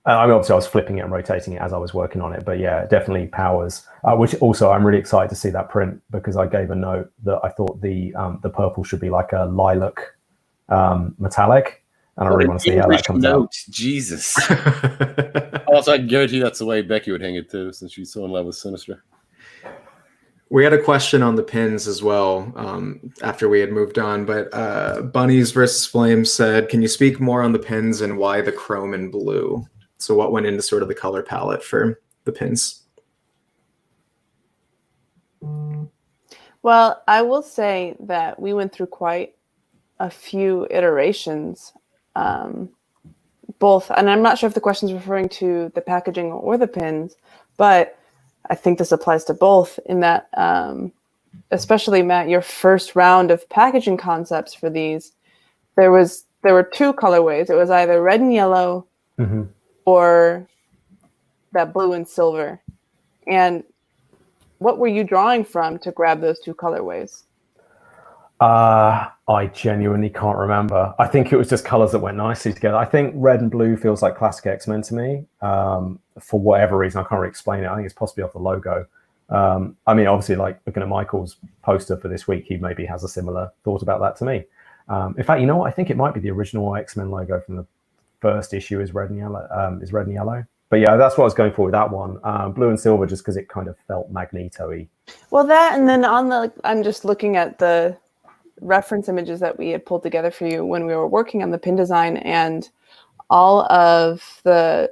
obviously I was flipping it and rotating it as I was working on it, but yeah, definitely Powers, which also I'm really excited to see that print because I gave a note that I thought the purple should be like a lilac metallic, and I really want to see how that comes out. Jesus. Also, I can guarantee that's the way Becky would hang it too, since she's so in love with Sinister. We had a question on the pins as well after we had moved on, but Bunnies versus Flames said, can you speak more on the pins and why the chrome and blue? So what went into sort of the color palette for the pins? Well, I will say that we went through quite a few iterations, both, and I'm not sure if the question is referring to the packaging or the pins, but I think this applies to both in that, especially Matt, your first round of packaging concepts for these, there were two colorways. It was either red and yellow or that blue and silver. And what were you drawing from to grab those two colorways? I genuinely can't remember. I think it was just colors that went nicely together. I think red and blue feels like classic X-Men to me. For whatever reason, I can't really explain it. I think it's possibly off the logo. I mean, obviously, like looking at Michael's poster for this week, he maybe has a similar thought about that to me. In fact, you know what? I think it might be the original X-Men logo from the first issue is red and yellow. But yeah, that's what I was going for with that one. Blue and silver, just because it kind of felt Magneto-y. Well, that, and then I'm just looking at the reference images that we had pulled together for you when we were working on the pin design, and all of the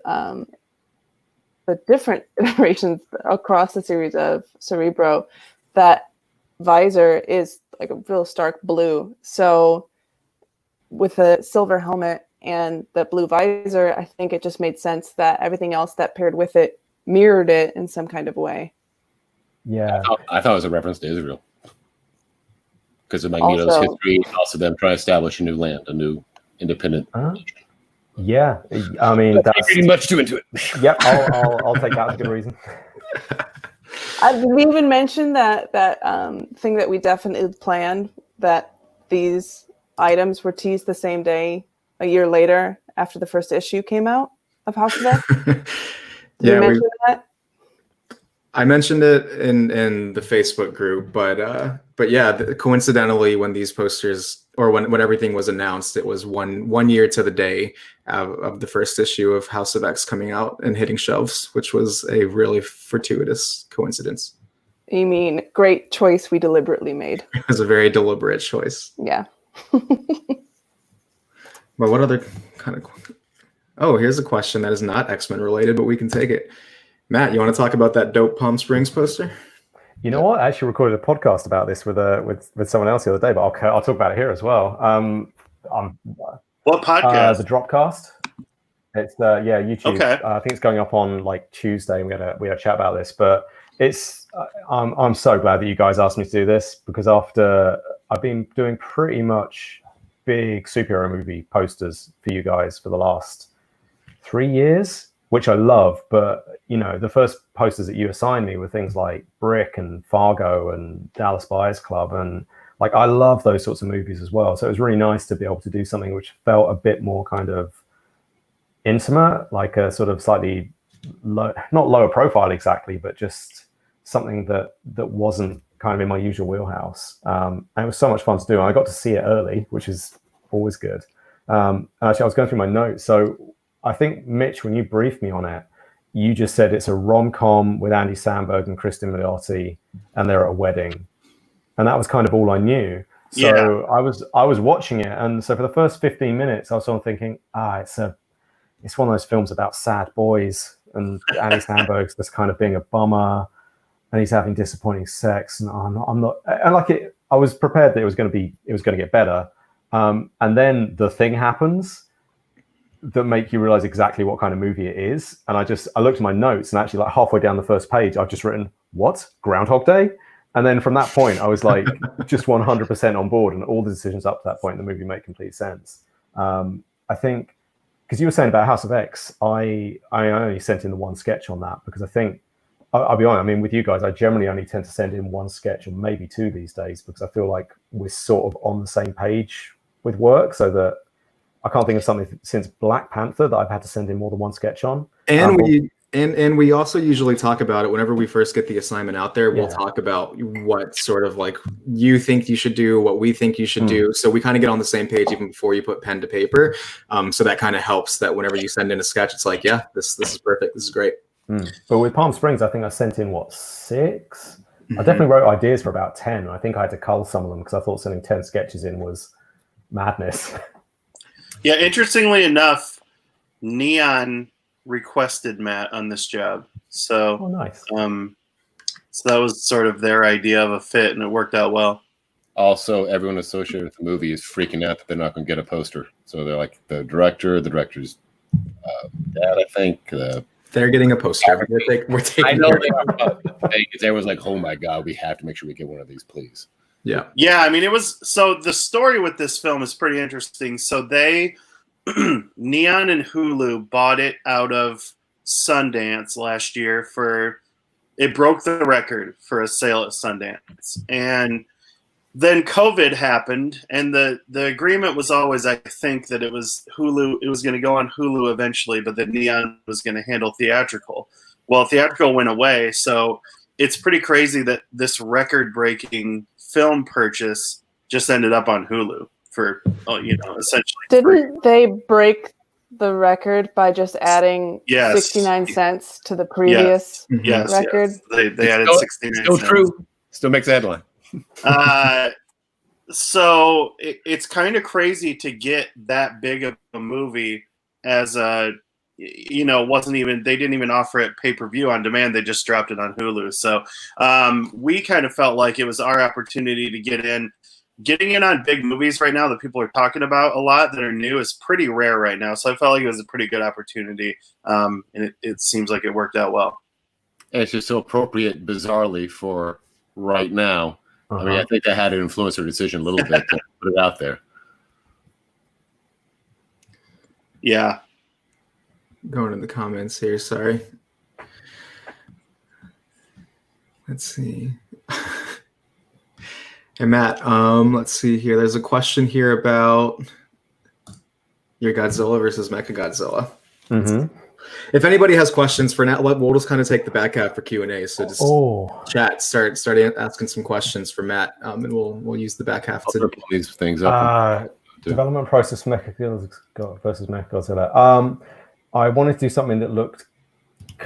different iterations across the series of Cerebro, that visor is like a real stark blue. So with a silver helmet and the blue visor, I think it just made sense that everything else that paired with it mirrored it in some kind of way. Yeah. I thought it was a reference to Israel because of Magneto's Also- history, and also them trying to establish a new land, a new independent. Yeah, I mean, That's reading much too into it. Yep, I'll take that as a good reason. We even mentioned that thing that we definitely planned, that these items were teased the same day a year later after the first issue came out of House of X. Did you mention that? I mentioned it in the Facebook group, but yeah, coincidentally, when these posters or when everything was announced, it was one year to the day of the first issue of House of X coming out and hitting shelves, which was a really fortuitous coincidence. You mean great choice we deliberately made? It was a very deliberate choice. Yeah. But what other kind of? Oh, here's a question that is not X-Men related, but we can take it. Matt, you want to talk about that dope Palm Springs poster? You know what? I actually recorded a podcast about this with someone else the other day, but I'll talk about it here as well. What podcast? The Dropcast. It's YouTube. Okay. I think it's going up on like Tuesday. And we had a chat about this, but it's I'm so glad that you guys asked me to do this, because after I've been doing pretty much big superhero movie posters for you guys for the last 3 years, which I love, but you know, the first posters that you assigned me were things like Brick and Fargo and Dallas Buyers Club, and like I love those sorts of movies as well. So it was really nice to be able to do something which felt a bit more kind of intimate, like a sort of slightly not lower profile exactly, but just something that wasn't kind of in my usual wheelhouse. And it was so much fun to do. And I got to see it early, which is always good. And actually, I was going through my notes. So I think, Mitch, when you briefed me on it, you just said it's a rom-com with Andy Samberg and Kristen Milioti, and they're at a wedding. And that was kind of all I knew. So yeah. I was watching it. And so for the first 15 minutes, I was sort of thinking, it's one of those films about sad boys, and Andy Samberg's just kind of being a bummer, and he's having disappointing sex. And I'm not, and like it, I was prepared that it was going to get better. And then the thing happens that make you realize exactly what kind of movie it is. And I looked at my notes, and actually like halfway down the first page, I've just written, what? Groundhog Day? And then from that point, I was like just 100% on board, and all the decisions up to that point in the movie make complete sense. I think, because you were saying about House of X, I only sent in the one sketch on that, because I think, I'll be honest, I mean, with you guys, I generally only tend to send in one sketch or maybe two these days, because I feel like we're sort of on the same page with work, so that I can't think of something since Black Panther that I've had to send in more than one sketch on. And we also usually talk about it whenever we first get the assignment out there. We'll talk about what sort of like you think you should do, what we think you should do. So we kind of get on the same page even before you put pen to paper. So that kind of helps, that whenever you send in a sketch, it's like, yeah, this is perfect. This is great. But with Palm Springs, I think I sent in 6? I definitely wrote ideas for about 10. I think I had to cull some of them because I thought sending 10 sketches in was madness. Yeah, interestingly enough, Neon requested Matt on this job. So, nice. So that was sort of their idea of a fit, and it worked out well. Also, everyone associated with the movie is freaking out that they're not going to get a poster. So they're like, the director's dad, I think. They're getting a poster. We're taking I know they are. Because everyone's like, oh my God, we have to make sure we get one of these, please. Yeah. Yeah, I mean, so the story with this film is pretty interesting. So they, Neon and Hulu bought it out of Sundance last year it broke the record for a sale at Sundance. And then COVID happened, and the agreement was always, I think, that it was Hulu, it was going to go on Hulu eventually, but that Neon was going to handle theatrical. Well, theatrical went away, so it's pretty crazy that this record-breaking film purchase just ended up on Hulu for, essentially. Didn't they break the record by just adding 69 cents to the previous record? Yes. They added 69 still cents. True. Still makes a headline. So it's kind of crazy to get that big of a movie as they didn't even offer it pay-per-view on demand. They just dropped it on Hulu. So we kind of felt like it was our opportunity to get in. Getting in on big movies right now that people are talking about a lot that are new is pretty rare right now. So I felt like it was a pretty good opportunity. And it seems like it worked out well. and it's just so appropriate, bizarrely, for right now. I mean, I think that had to influence her decision a little bit to put it out there. Yeah. Going in the comments here, sorry. Let's see. Hey Matt, let's see here. There's a question here about your Godzilla versus Mechagodzilla. Mm-hmm. If anybody has questions for now, we'll just kind of take the back half for Q&A. So just chat, start asking some questions for Matt, and we'll use the back half to pull these things up. Development process for Mechagodzilla versus Mechagodzilla. I wanted to do something that looked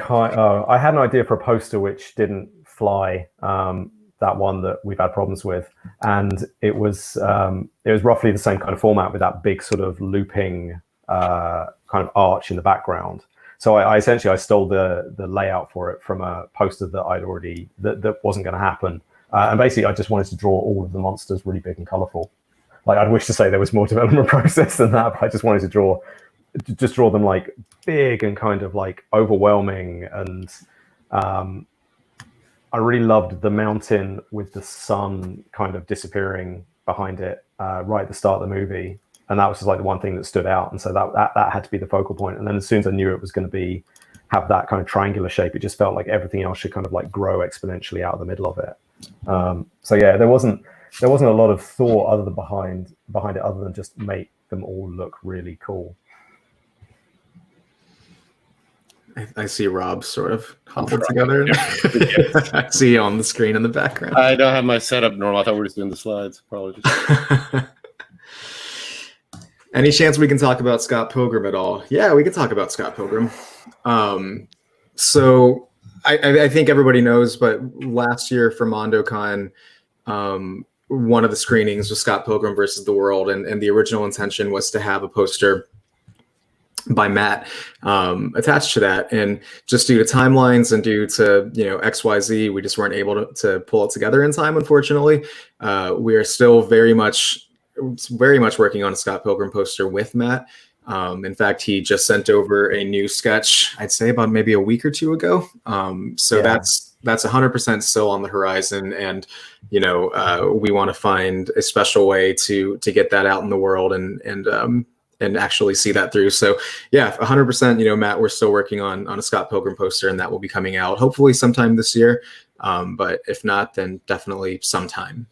I had an idea for a poster which didn't fly. That one that we've had problems with, and it was roughly the same kind of format with that big sort of looping kind of arch in the background. So I essentially stole the layout for it from a poster that I'd already that wasn't going to happen, and basically I just wanted to draw all of the monsters really big and colorful. Like, I'd wish to say there was more development process than that, but I just wanted to draw them like big and kind of like overwhelming. And I really loved the mountain with the sun kind of disappearing behind it right at the start of the movie. And that was just like the one thing that stood out. And so that had to be the focal point. And then as soon as I knew it was going to have that kind of triangular shape, it just felt like everything else should kind of like grow exponentially out of the middle of it. So yeah, there wasn't a lot of thought behind it other than just make them all look really cool. I see Rob sort of huddled together. I see you on the screen in the background. I don't have my setup normal. I thought we were just doing the slides. Apologies. Any chance we can talk about Scott Pilgrim at all? Yeah, we can talk about Scott Pilgrim. So I think everybody knows, but last year for Mondo Con, one of the screenings was Scott Pilgrim versus the World, and the original intention was to have a poster by Matt attached to that, and just due to timelines and due to XYZ, we just weren't able to pull it together in time, unfortunately. We are still very much working on a Scott Pilgrim poster with Matt. In fact, he just sent over a new sketch, I'd say about maybe a week or two ago. So that's 100% still on the horizon, and we want to find a special way to get that out in the world and actually see that through. So yeah, 100%, Matt, we're still working on a Scott Pilgrim poster, and that will be coming out hopefully sometime this year. But if not, then definitely sometime.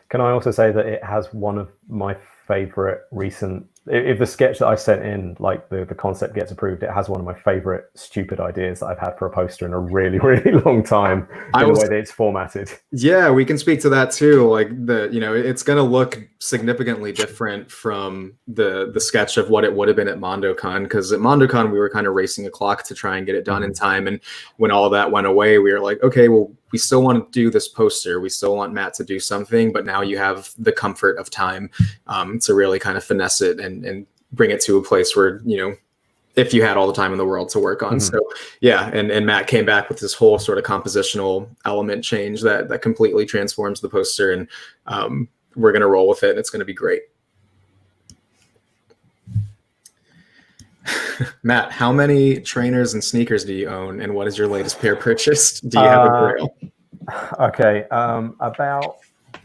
Can I also say that it has one of my favorite recent, if the sketch that I sent in, like the concept gets approved, it has one of my favorite stupid ideas that I've had for a poster in a really, really long time, the way that it's formatted. Yeah, we can speak to that too. Like it's going to look significantly different from the sketch of what it would have been at MondoCon, because at MondoCon we were kind of racing a clock to try and get it done in time. And when all of that went away, we were like, okay, well, we still want to do this poster. We still want Matt to do something, but now you have the comfort of time to really kind of finesse it and bring it to a place where, if you had all the time in the world to work on. So yeah, and Matt came back with this whole sort of compositional element change that completely transforms the poster, and we're going to roll with it. It's going to be great. Matt, how many trainers and sneakers do you own, and what is your latest pair purchased? Do you have a grail? Okay, about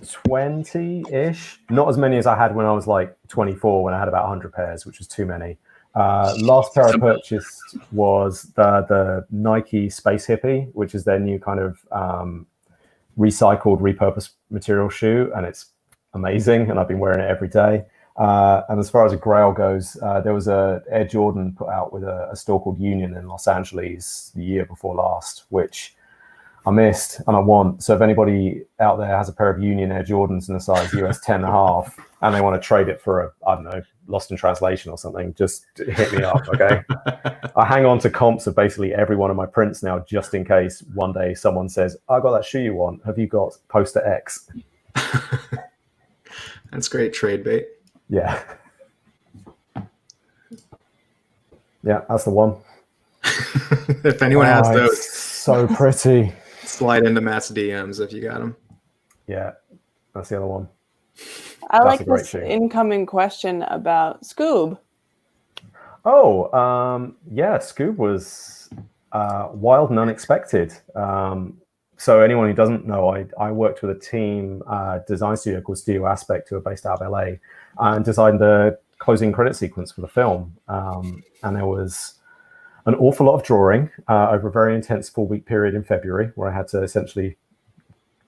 20-ish. Not as many as I had when I was like 24, when I had about 100 pairs, which was too many. Last pair I purchased was the Nike Space Hippie, which is their new kind of recycled, repurposed material shoe, and it's amazing, and I've been wearing it every day. And as far as a grail goes, there was a Air Jordan put out with a store called Union in Los Angeles the year before last, which I missed and I want. So if anybody out there has a pair of Union Air Jordans in a size US 10.5 and they want to trade it for Lost in Translation or something, just hit me up, okay? I hang on to comps of basically every one of my prints now, just in case one day someone says, I got that shoe you want. Have you got poster X? That's great trade bait. Yeah. Yeah, that's the one. If anyone has those, so pretty. Slide into Matt's DMs if you got them. Yeah, that's the other one. I like this incoming question about Scoob. Oh, yeah, Scoob was wild and unexpected. So anyone who doesn't know, I worked with a team design studio called Studio Aspect, who are based out of LA, and designed the closing credit sequence for the film. And there was an awful lot of drawing over a very intense 4-week period in February, where I had to essentially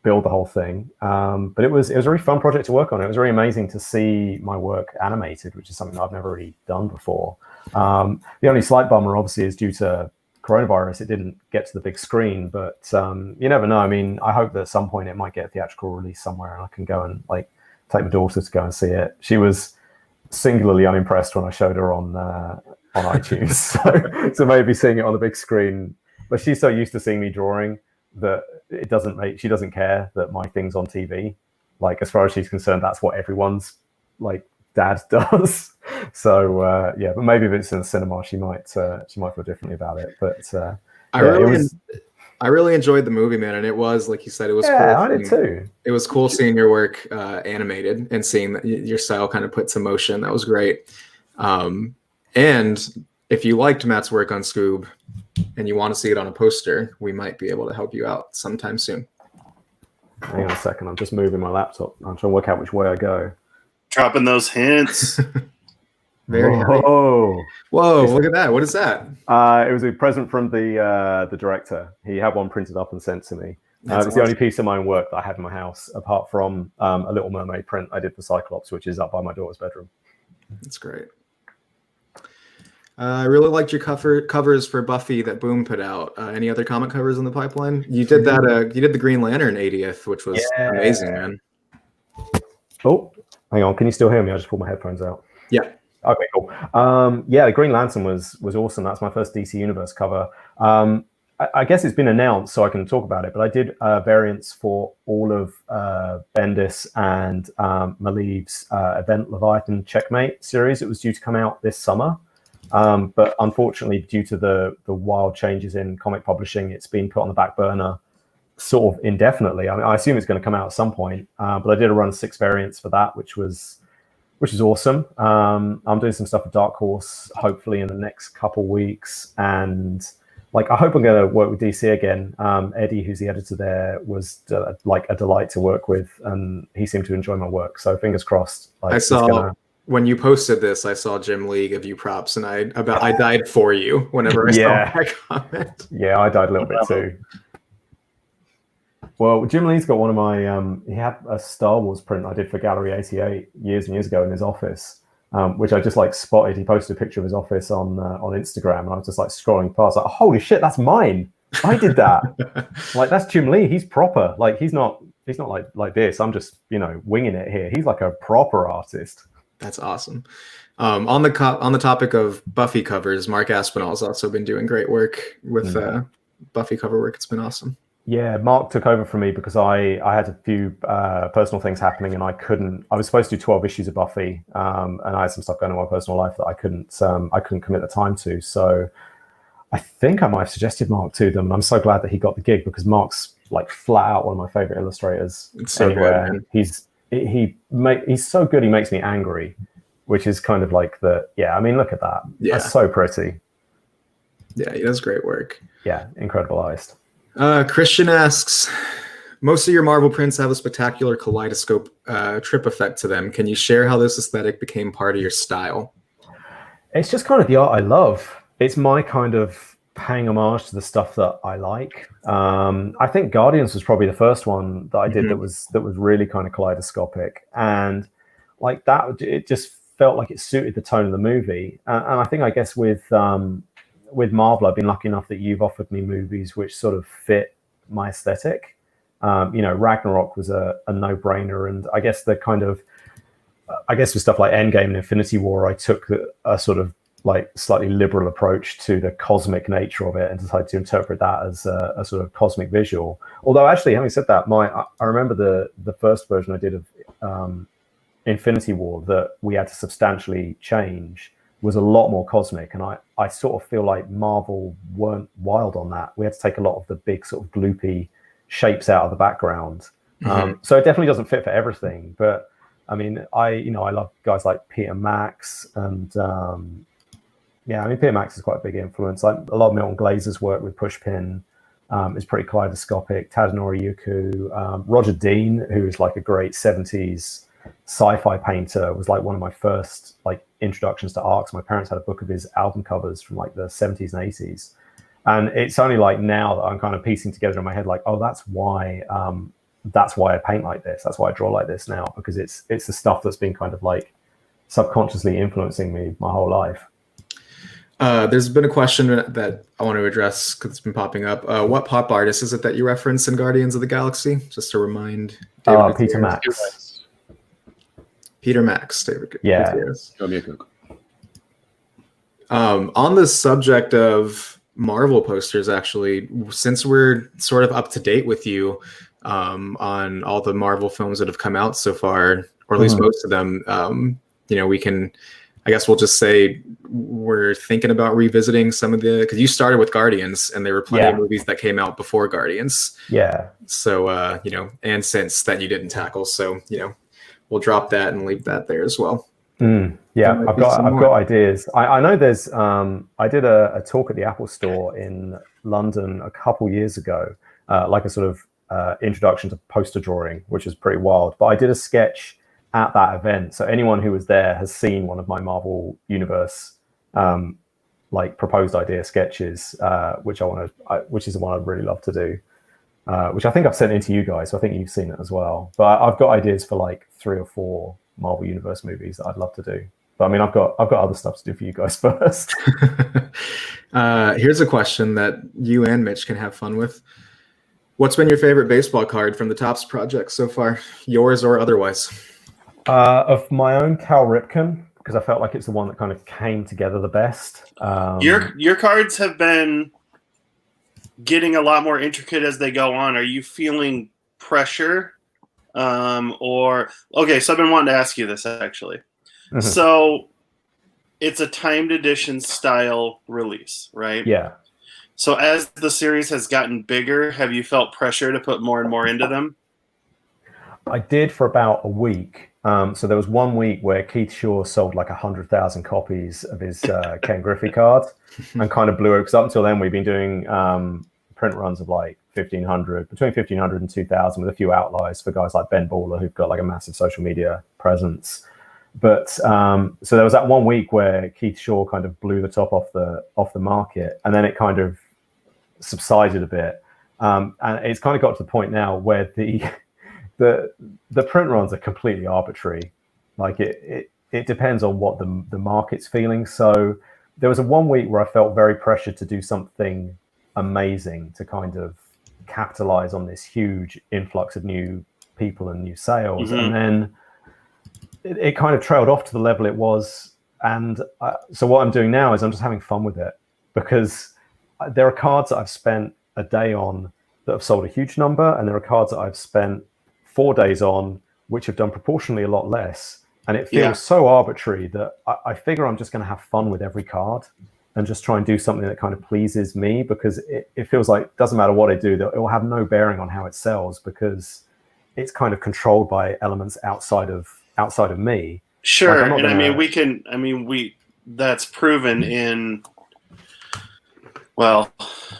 build the whole thing. But it was a really fun project to work on. It was really amazing to see my work animated, which is something I've never really done before. The only slight bummer, obviously, is due to coronavirus. It didn't get to the big screen, but you never know. I mean, I hope that at some point it might get a theatrical release somewhere, and I can go and like take my daughter to go and see it. She was singularly unimpressed when I showed her on iTunes. So maybe seeing it on the big screen, but she's so used to seeing me drawing that she doesn't care that my thing's on TV. Like, as far as she's concerned, that's what everyone's like dad does. So yeah, but maybe if it's in the cinema, she might feel differently about it. But I really enjoyed the movie, man, and it was, like you said, it was cool. I did too. It was cool seeing your work animated and seeing that your style kind of put to motion. That was great. And if you liked Matt's work on Scoob and you want to see it on a poster, we might be able to help you out sometime soon. Hang on a second, I'm just moving my laptop. I'm trying to work out which way I go. Dropping those hints. Very Whoa! Look at that. What is that? It was a present from the director. He had one printed up and sent to me. That's It's the only piece of my own work that I had in my house, apart from a Little Mermaid print I did for Cyclops, which is up by my daughter's bedroom. That's great. I really liked your covers for Buffy that Boom put out. Any other comic covers in the pipeline? You did that. You did the Green Lantern 80th, which was amazing, man. Oh, hang on. Can you still hear me? I just pulled my headphones out. Yeah. Okay, cool. Yeah, the Green Lantern was awesome. That's my first DC Universe cover. I guess it's been announced, so I can talk about it. But I did variants for all of Bendis and Maleev's Event Leviathan Checkmate series. It was due to come out this summer. But unfortunately, due to the wild changes in comic publishing, it's been put on the back burner sort of indefinitely. I mean, I assume it's going to come out at some point, but I did a run 6 variants for that, which is awesome. I'm doing some stuff with Dark Horse, hopefully in the next couple weeks. And like, I hope I'm going to work with DC again. Eddie, who's the editor there, was like a delight to work with, and he seemed to enjoy my work. So fingers crossed. Like, I saw when you posted this, I saw Jim Lee give you props, and I died for you whenever I saw that comment. Yeah, I died a little bit too. Well, Jim Lee's got one of my, he had a Star Wars print I did for Gallery 88 years and years ago in his office, which I just like spotted. He posted a picture of his office on Instagram, and I was just like scrolling past, like, holy shit, that's mine. I did that. Like, that's Jim Lee. He's proper. Like, he's not like this. I'm just, winging it here. He's like a proper artist. That's awesome. On the topic of Buffy covers, Mark Aspinall's also been doing great work with Buffy cover work. It's been awesome. Yeah, Mark took over for me because I had a few personal things happening, and I was supposed to do 12 issues of Buffy, and I had some stuff going on in my personal life that I couldn't commit the time to. So I think I might have suggested Mark to them, and I'm so glad that he got the gig, because Mark's like flat out one of my favorite illustrators. It's so anywhere. good, man. He's so good. He makes me angry, which is kind of like I mean, look at that. Yeah. That's so pretty. Yeah, he does great work. Yeah, incredible artist. Christian asks, most of your Marvel prints have a spectacular kaleidoscope trip effect to them. Can you share how this aesthetic became part of your style? It's just kind of the art I love. It's my kind of paying homage to the stuff that I like. I think Guardians was probably the first one that I did that was really kind of kaleidoscopic, and like that, it just felt like it suited the tone of the movie. And I think, I guess with Marvel, I've been lucky enough that you've offered me movies which sort of fit my aesthetic. Ragnarok was a no-brainer, and I guess with stuff like Endgame and Infinity War, I took a sort of like slightly liberal approach to the cosmic nature of it and decided to interpret that as a sort of cosmic visual. Although, actually, having said that, I remember the first version I did of Infinity War that we had to substantially change was a lot more cosmic, and I sort of feel like Marvel weren't wild on that. We had to take a lot of the big sort of gloopy shapes out of the background. So it definitely doesn't fit for everything, but I mean, I love guys like Peter Max and Yeah, I mean, Peter Max is quite a big influence. Like a lot of Milton Glazer's work with Pushpin is pretty kaleidoscopic. Tadano Yuku, Roger Dean, who is like a great 70s sci-fi painter, was like one of my first like introductions to arcs. My parents had a book of his album covers from like the 70s and 80s. And it's only like now that I'm kind of piecing together in my head, like, oh, that's why I paint like this. That's why I draw like this now, because it's the stuff that's been kind of like subconsciously influencing me my whole life. There's been a question that I want to address because it's been popping up. What pop artist is it that you reference in Guardians of the Galaxy? Just to remind David. Peter Max. Peter Max, David. Yeah. On the subject of Marvel posters, actually, since we're sort of up to date with you on all the Marvel films that have come out so far, or at least most of them, we can, I guess we'll just say we're thinking about revisiting some of because you started with Guardians and there were plenty of movies that came out before Guardians. Yeah. So, and since that you didn't tackle. So, we'll drop that and leave that there as well. Yeah, I've got ideas. I know there's I did a talk at the Apple Store in London a couple years ago, like a sort of introduction to poster drawing, which is pretty wild. But I did a sketch at that event, so anyone who was there has seen one of my Marvel Universe like proposed idea sketches, which is the one I'd really love to do. Which I think I've sent into you guys, so I think you've seen it as well. But I've got ideas for like 3 or 4 Marvel Universe movies that I'd love to do. But I mean, I've got other stuff to do for you guys first. Here's a question that you and Mitch can have fun with. What's been your favorite baseball card from the Topps project so far? Yours or otherwise? Of my own, Cal Ripken, because I felt like it's the one that kind of came together the best. Your cards have been getting a lot more intricate as they go on. Are you feeling pressure? So I've been wanting to ask you this actually. Mm-hmm. So it's a timed edition style release, right? Yeah. So as the series has gotten bigger, have you felt pressure to put more and more into them? I did for about a week. So there was 1 week where Keith Shaw sold like 100,000 copies of his Ken Griffey card and kind of blew it. Because up until then, we've been doing print runs of like 1,500, between 1,500 and 2,000 with a few outliers for guys like Ben Baller, who've got like a massive social media presence. But so there was that 1 week where Keith Shaw kind of blew the top off the market, and then it kind of subsided a bit. And it's kind of got to the point now where the print runs are completely arbitrary. Like it depends on what the market's feeling. So there was a 1 week where I felt very pressured to do something amazing to kind of capitalize on this huge influx of new people and new sales. Mm-hmm. And then it kind of trailed off to the level it was. And so what I'm doing now is I'm just having fun with it, because there are cards that I've spent a day on that have sold a huge number, and there are cards that I've spent 4 days on which have done proportionally a lot less. And it feels so arbitrary that I figure I'm just going to have fun with every card and just try and do something that kind of pleases me, because it feels like it doesn't matter what I do, that it will have no bearing on how it sells, because it's kind of controlled by elements outside of me. Sure. Like, and that's proven in, well,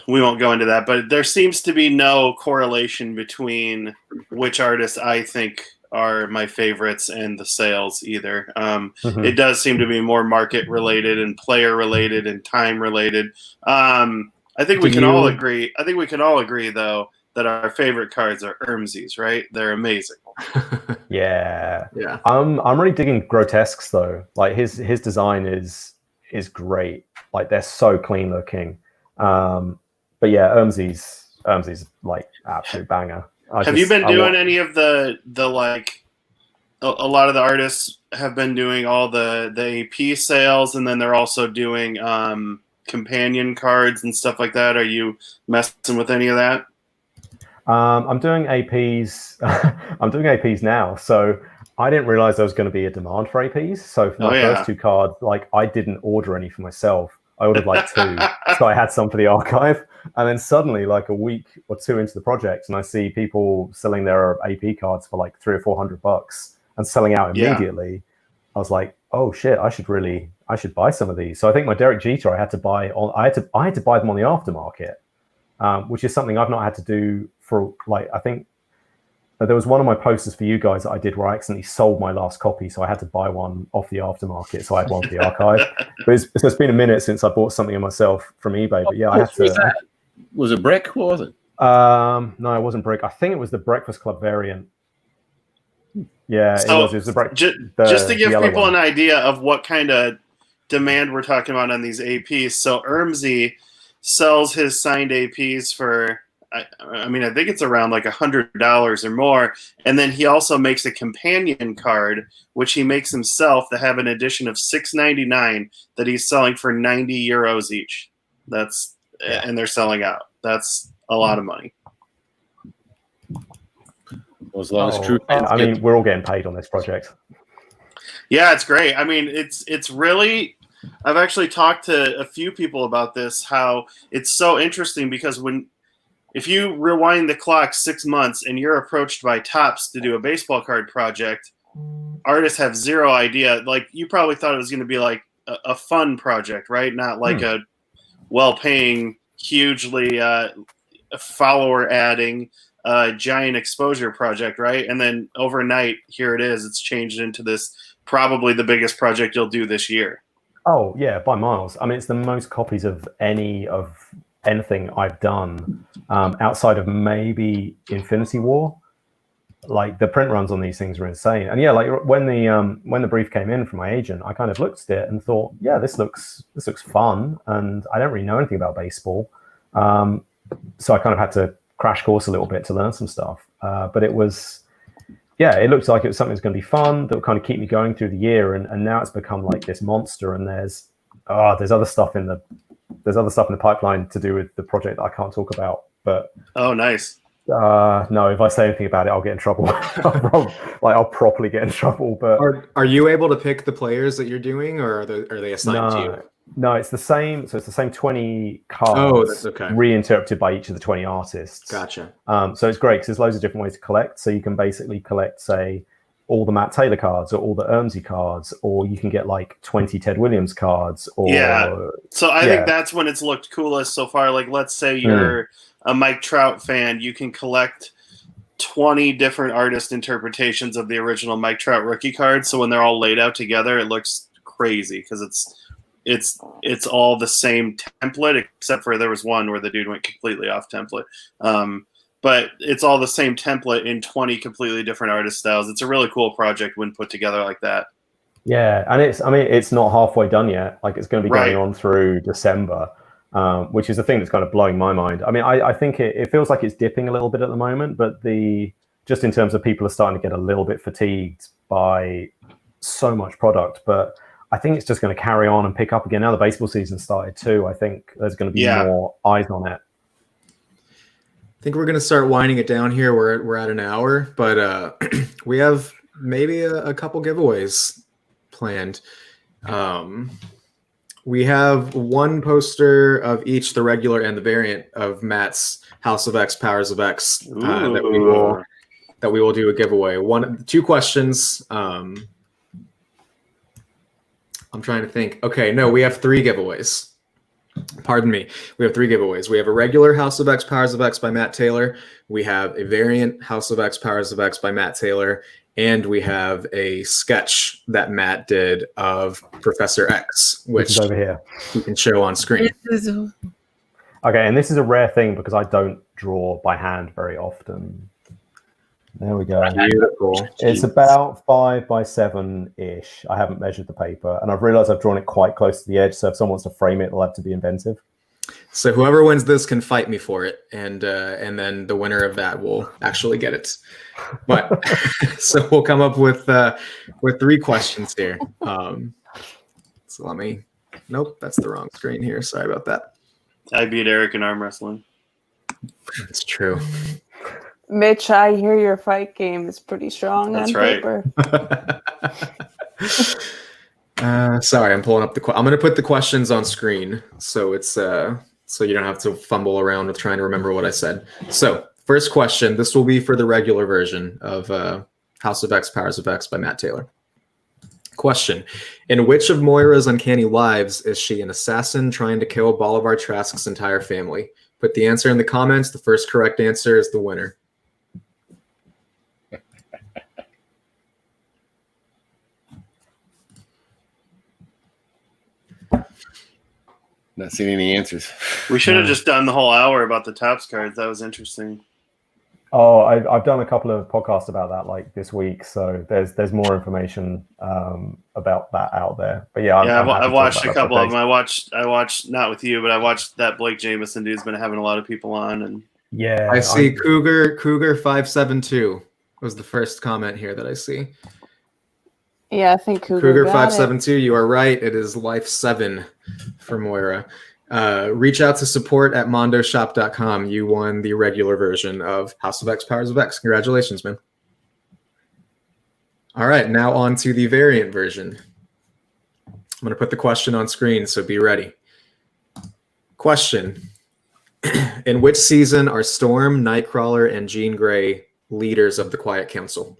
we won't go into that, but there seems to be no correlation between which artists I think are my favorites and the sales either. Mm-hmm. It does seem to be more market related and player related and time related. I think we can all agree. I think we can all agree though that our favorite cards are Ermsies, right? They're amazing. Yeah. I'm really digging Grotesques though. Like his design is great. Like they're so clean looking. But yeah, Ermsies like absolute banger. Have you been doing any of the like? A lot of the artists have been doing all the AP sales, and then they're also doing companion cards and stuff like that. Are you messing with any of that? I'm doing APs. I'm doing APs now, so I didn't realize there was going to be a demand for APs. So for my first 2 cards, like I didn't order any for myself. I ordered like 2, so I had some for the archive. And then suddenly, like a week or 2 into the project, and I see people selling their AP cards for like $300 or $400 and selling out immediately. I was like, oh shit, I should buy some of these. So I think my Derek Jeter, I had to buy them on the aftermarket, which is something I've not had to do for, like, I think there was one of my posters for you guys that I did where I accidentally sold my last copy, so I had to buy one off the aftermarket, so I had one for the archive. But it's been a minute since I bought something of myself from eBay. But yeah, I had to. Was it brick? What was it? No, it wasn't brick. I think it was the Breakfast Club variant. Yeah, So, it was the just to give people one. an idea of what kind of demand we're talking about on these APs. So Ermsey sells his signed APs for, I mean, I think it's around like $100 or more. And then he also makes a companion card, which he makes himself, that have an edition of $6.99 that he's selling for 90 euros each. And they're selling out. That's a lot of money. Well, as long as true fans I mean, we're all getting paid on this project. Yeah, it's great. I mean, it's really, I've actually talked to a few people about this, how it's so interesting because if you rewind the clock 6 months and you're approached by Topps to do a baseball card project, artists have zero idea. Like, you probably thought it was going to be like a fun project, right? Not like a well-paying, hugely follower-adding, giant exposure project, right? And then overnight, here it is. It's changed into this, probably the biggest project you'll do this year. Oh yeah, by miles. I mean, it's the most copies of anything I've done, outside of maybe Infinity War. Like, the print runs on these things are insane. And yeah, like when the brief came in from my agent, I kind of looked at it and thought, yeah, this looks fun, and I don't really know anything about baseball, so I kind of had to crash course a little bit to learn some stuff. But it was, yeah, it looked like it was something that's going to be fun, that would kind of keep me going through the year. And now it's become like this monster. And there's other stuff in the pipeline to do with the project that I can't talk about. But oh, nice. No, if I say anything about it, I'll get in trouble. I'll properly get in trouble. But are you able to pick the players that you're doing, or are they assigned to you? No, it's the same. So it's the same 20 cards. Oh, that's okay. Reinterpreted by each of the 20 artists. Gotcha. So it's great because there's loads of different ways to collect. So you can basically collect, say, all the Matt Taylor cards, or all the Ermsey cards, or you can get like 20 Ted Williams cards. So I think that's when it's looked coolest so far. Like, let's say you're a Mike Trout fan, you can collect 20 different artist interpretations of the original Mike Trout rookie card. So when they're all laid out together, it looks crazy because it's all the same template, except for there was one where the dude went completely off template. But it's all the same template in 20 completely different artist styles. It's a really cool project when put together like that. Yeah, and it's not halfway done yet. Like, it's going to be going on through December, which is the thing that's kind of blowing my mind. I mean, I think it feels like it's dipping a little bit at the moment, but just in terms of people are starting to get a little bit fatigued by so much product. But I think it's just going to carry on and pick up again. Now the baseball season started too. I think there's going to be more eyes on it. I think we're going to start winding it down here. We're at an hour, but we have maybe a couple giveaways planned. We have one poster of each, the regular and the variant, of Matt's House of X, Powers of X, that we will do a giveaway. 2 questions. I'm trying to think. Okay, no, we have 3 giveaways. Pardon me. We have 3 giveaways. We have a regular House of X, Powers of X by Matt Taylor. We have a variant House of X, Powers of X by Matt Taylor. And we have a sketch that Matt did of Professor X, which is over here. You can show on screen. Okay, and this is a rare thing because I don't draw by hand very often. There we go. Beautiful. It's about 5 by 7-ish. I haven't measured the paper, and I've realized I've drawn it quite close to the edge, so if someone wants to frame it, they'll have to be inventive. So whoever wins this can fight me for it, and then the winner of that will actually get it. But so we'll come up with 3 questions here. So let me. Nope, that's the wrong screen here. Sorry about that. I beat Eric in arm wrestling. That's true. Mitch, I hear your fight game is pretty strong on paper. Sorry, I'm pulling up I'm going to put the questions on screen, so it's so you don't have to fumble around with trying to remember what I said. So, first question. This will be for the regular version of House of X, Powers of X by Matt Taylor. Question: in which of Moira's uncanny lives is she an assassin trying to kill Bolivar Trask's entire family? Put the answer in the comments. The first correct answer is the winner. Not seeing any answers. We should have just done the whole hour about the Topps cards. That was interesting. Oh, I've done a couple of podcasts about that like this week, so there's more information about that out there. But yeah, I've watched a couple of them. I watched not with you, but I watched that Blake Jameson dude's been having a lot of people on, and yeah, I see Cougar 572 was the first comment here that I see. Yeah, I think Cougar 572. You are right. It is Life 7 for Moira. Reach out to support@mondoshop.com. You won the regular version of House of X, Powers of X. Congratulations, man. All right, now on to the variant version. I'm going to put the question on screen, so be ready. Question: in which season are Storm, Nightcrawler, and Jean Grey leaders of the Quiet Council?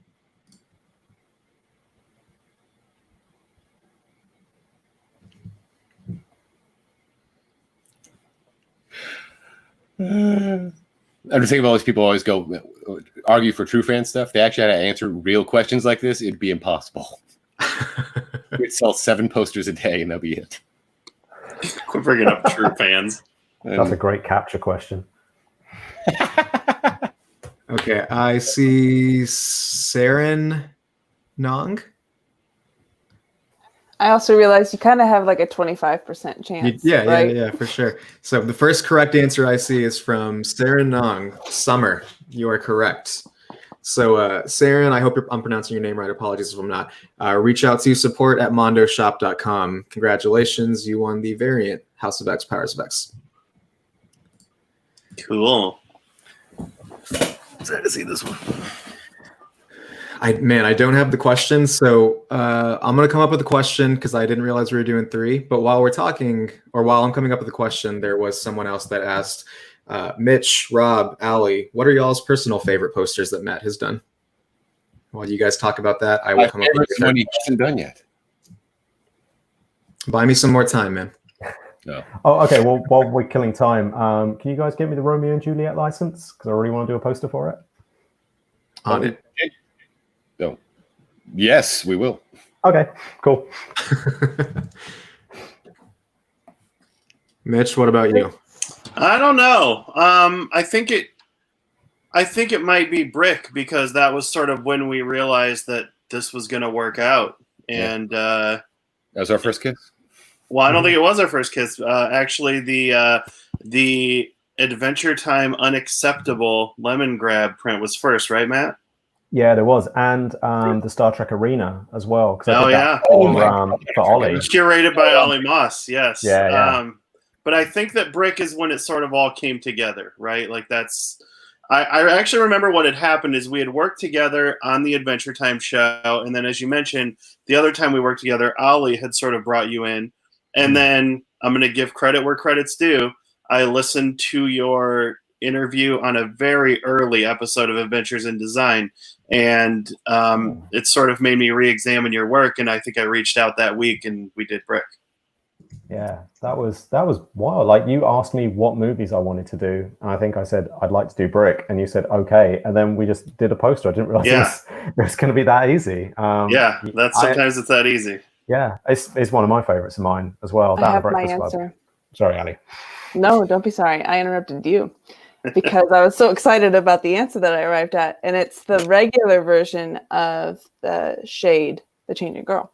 I'm just thinking of all these people always go argue for true fan stuff. They actually had to answer real questions like this. It'd be impossible. We'd sell 7 posters a day and that'd be it. Quit bringing up true fans. That's a great capture question. Okay, I see Saren Nong. I also realized you kind of have like a 25% chance. Yeah, for sure. So the first correct answer I see is from Saren Nong. Summer, you are correct. So Saren, I hope I'm pronouncing your name right. Apologies if I'm not. Reach out to support@mondoshop.com. Congratulations, you won the variant House of X, Powers of X. Cool. Excited to see this one. I don't have the question, so I'm gonna come up with a question because I didn't realize we were doing 3. But while we're talking, or while I'm coming up with a question, there was someone else that asked, Mitch, Rob, Allie, what are y'all's personal favorite posters that Matt has done? While you guys talk about that, I will come up with a one he hasn't done yet. Buy me some more time, man. No. Oh, okay. Well, while we're killing time, can you guys get me the Romeo and Juliet license? Because I really want to do a poster for it. On it. No. Yes, we will. Okay, cool. Mitch, what about you? I don't know. I think it might be Brick, because that was sort of when we realized that this was going to work out. And that was our first kiss. Well, I don't think it was our first kiss. Actually, the Adventure Time Unacceptable Lemon Grab print was first, right, Matt? Yeah, there was, and the Star Trek Arena as well. Oh yeah, for Ollie. It's curated by Ollie Moss. Yes. Yeah. But I think that Brick is when it sort of all came together, right? Like that's. I actually remember what had happened is we had worked together on the Adventure Time show, and then, as you mentioned, the other time we worked together, Ollie had sort of brought you in, and then I'm going to give credit where credit's due. I listened to your interview on a very early episode of Adventures in Design, and it sort of made me re-examine your work, and I think I reached out that week and we did Brick. Yeah, that was wild. Like, you asked me what movies I wanted to do, and I think I said I'd like to do Brick, and you said okay, and then we just did a poster. I didn't realize it was going to be that easy. Sometimes it's that easy. Yeah, it's one of my favorites of mine as well. I have my answer. Club. Sorry, Allie. No, don't be sorry. I interrupted you because I was so excited about the answer that I arrived at, and it's the regular version of the Shade, the Changing Girl.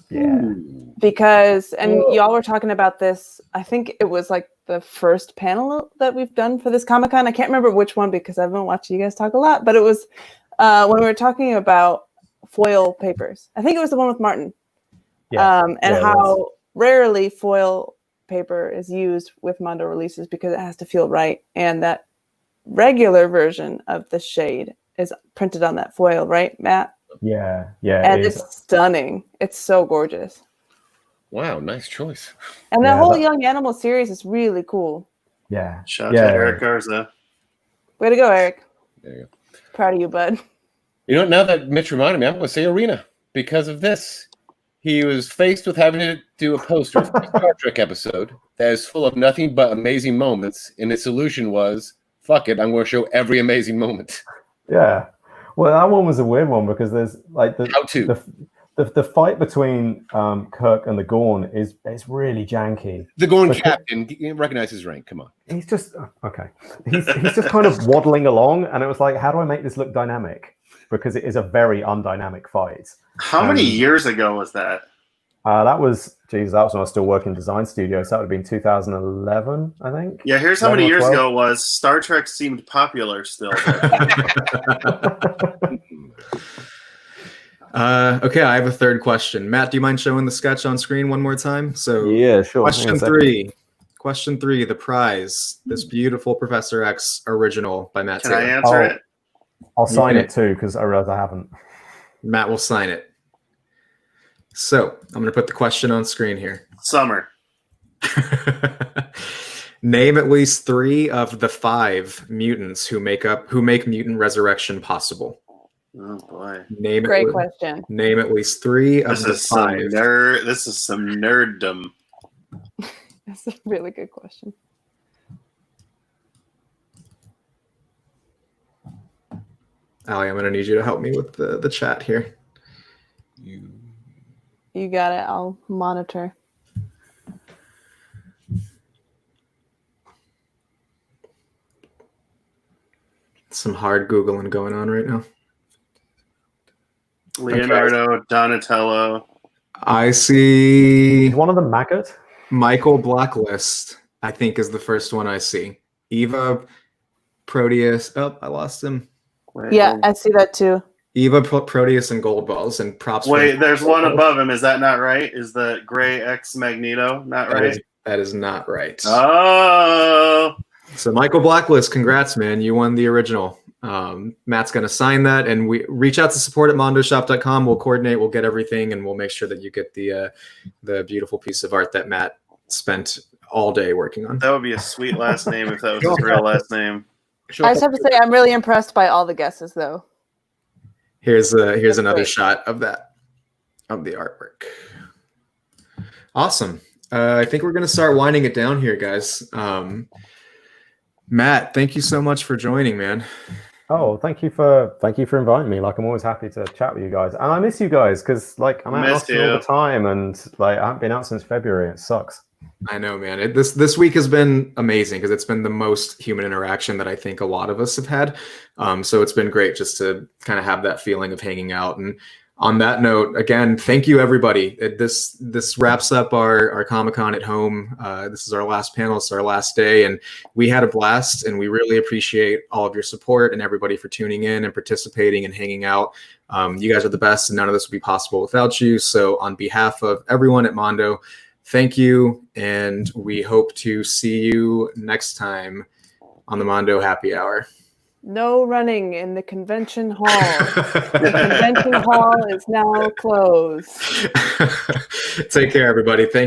Yeah. Because, and y'all were talking about this, I think it was like the first panel that we've done for this Comic-Con. I can't remember which one because I've been watching you guys talk a lot, but it was when we were talking about foil papers. I think it was the one with Martin. How rarely foil paper is used with Mondo releases because it has to feel right. And that regular version of the Shade is printed on that foil, right, Matt? Yeah. And it's stunning. It's so gorgeous. Wow, nice choice. And the whole Young Animal series is really cool. Yeah. Shout out to Eric Garza. Way to go, Eric. There you go. Proud of you, bud. You know, now that Mitch reminded me, I'm going to say Arena because of this. He was faced with having to do a poster for a Star Trek episode that is full of nothing but amazing moments, and his solution was, fuck it, I'm going to show every amazing moment. Yeah. Well, that one was a weird one because there's like the fight between Kirk and the Gorn it's really janky. The Gorn captain, recognize his rank, come on. He's just okay. He's just kind of waddling along, and it was like, how do I make this look dynamic? Because it is a very undynamic fight. How many years ago was that? That was when I was still working in design studio, so that would have been 2011, I think. Yeah, here's how many years ago it was. Star Trek seemed popular still. Okay, I have a third question. Matt, do you mind showing the sketch on screen one more time? So yeah, sure. Question three, the prize, this beautiful Professor X original by Matt Can Taylor. I answer it? I'll sign it too, because I realize I haven't. Matt will sign it. So I'm going to put the question on screen here. Summer. Name at least 3 of the 5 mutants who make mutant resurrection possible. Oh boy! Great question. Name at least 3 of the 5. This is some nerddom. That's a really good question. Allie, I'm going to need you to help me with the chat here. You got it. I'll monitor. Some hard Googling going on right now. Leonardo, Donatello. I see. Is one of them Maggot? Michael Blacklist, I think, is the first one I see. Eva, Proteus. Oh, I lost him. Yeah, I see that too. Eva, Proteus, and Gold Balls, and props. Wait, there's one above him. Is that not right? Is the Gray X Magneto not right? That is not right. Oh. So Michael Blacklist, congrats, man. You won the original. Matt's going to sign that, and we reach out to support@mondoshop.com. We'll coordinate, we'll get everything, and we'll make sure that you get the beautiful piece of art that Matt spent all day working on. That would be a sweet last name if that was his real last name. I just have to say, I'm really impressed by all the guesses, though. Here's another shot of the artwork. Awesome. I think we're going to start winding it down here, guys. Matt, thank you so much for joining, man. Oh, thank you for inviting me. Like, I'm always happy to chat with you guys, and I miss you guys because like I'm out all the time, and like I haven't been out since February. It sucks. I know, man. This week has been amazing because it's been the most human interaction that I think a lot of us have had. So it's been great just to kind of have that feeling of hanging out. And on that note, again, thank you, everybody. This wraps up our Comic-Con at home. This is our last panel. It's our last day, and we had a blast, and we really appreciate all of your support and everybody for tuning in and participating and hanging out. You guys are the best, and none of this would be possible without you. So on behalf of everyone at Mondo, thank you, and we hope to see you next time on the Mondo Happy Hour. No running in the convention hall. The convention hall is now closed. Take care, everybody. Thank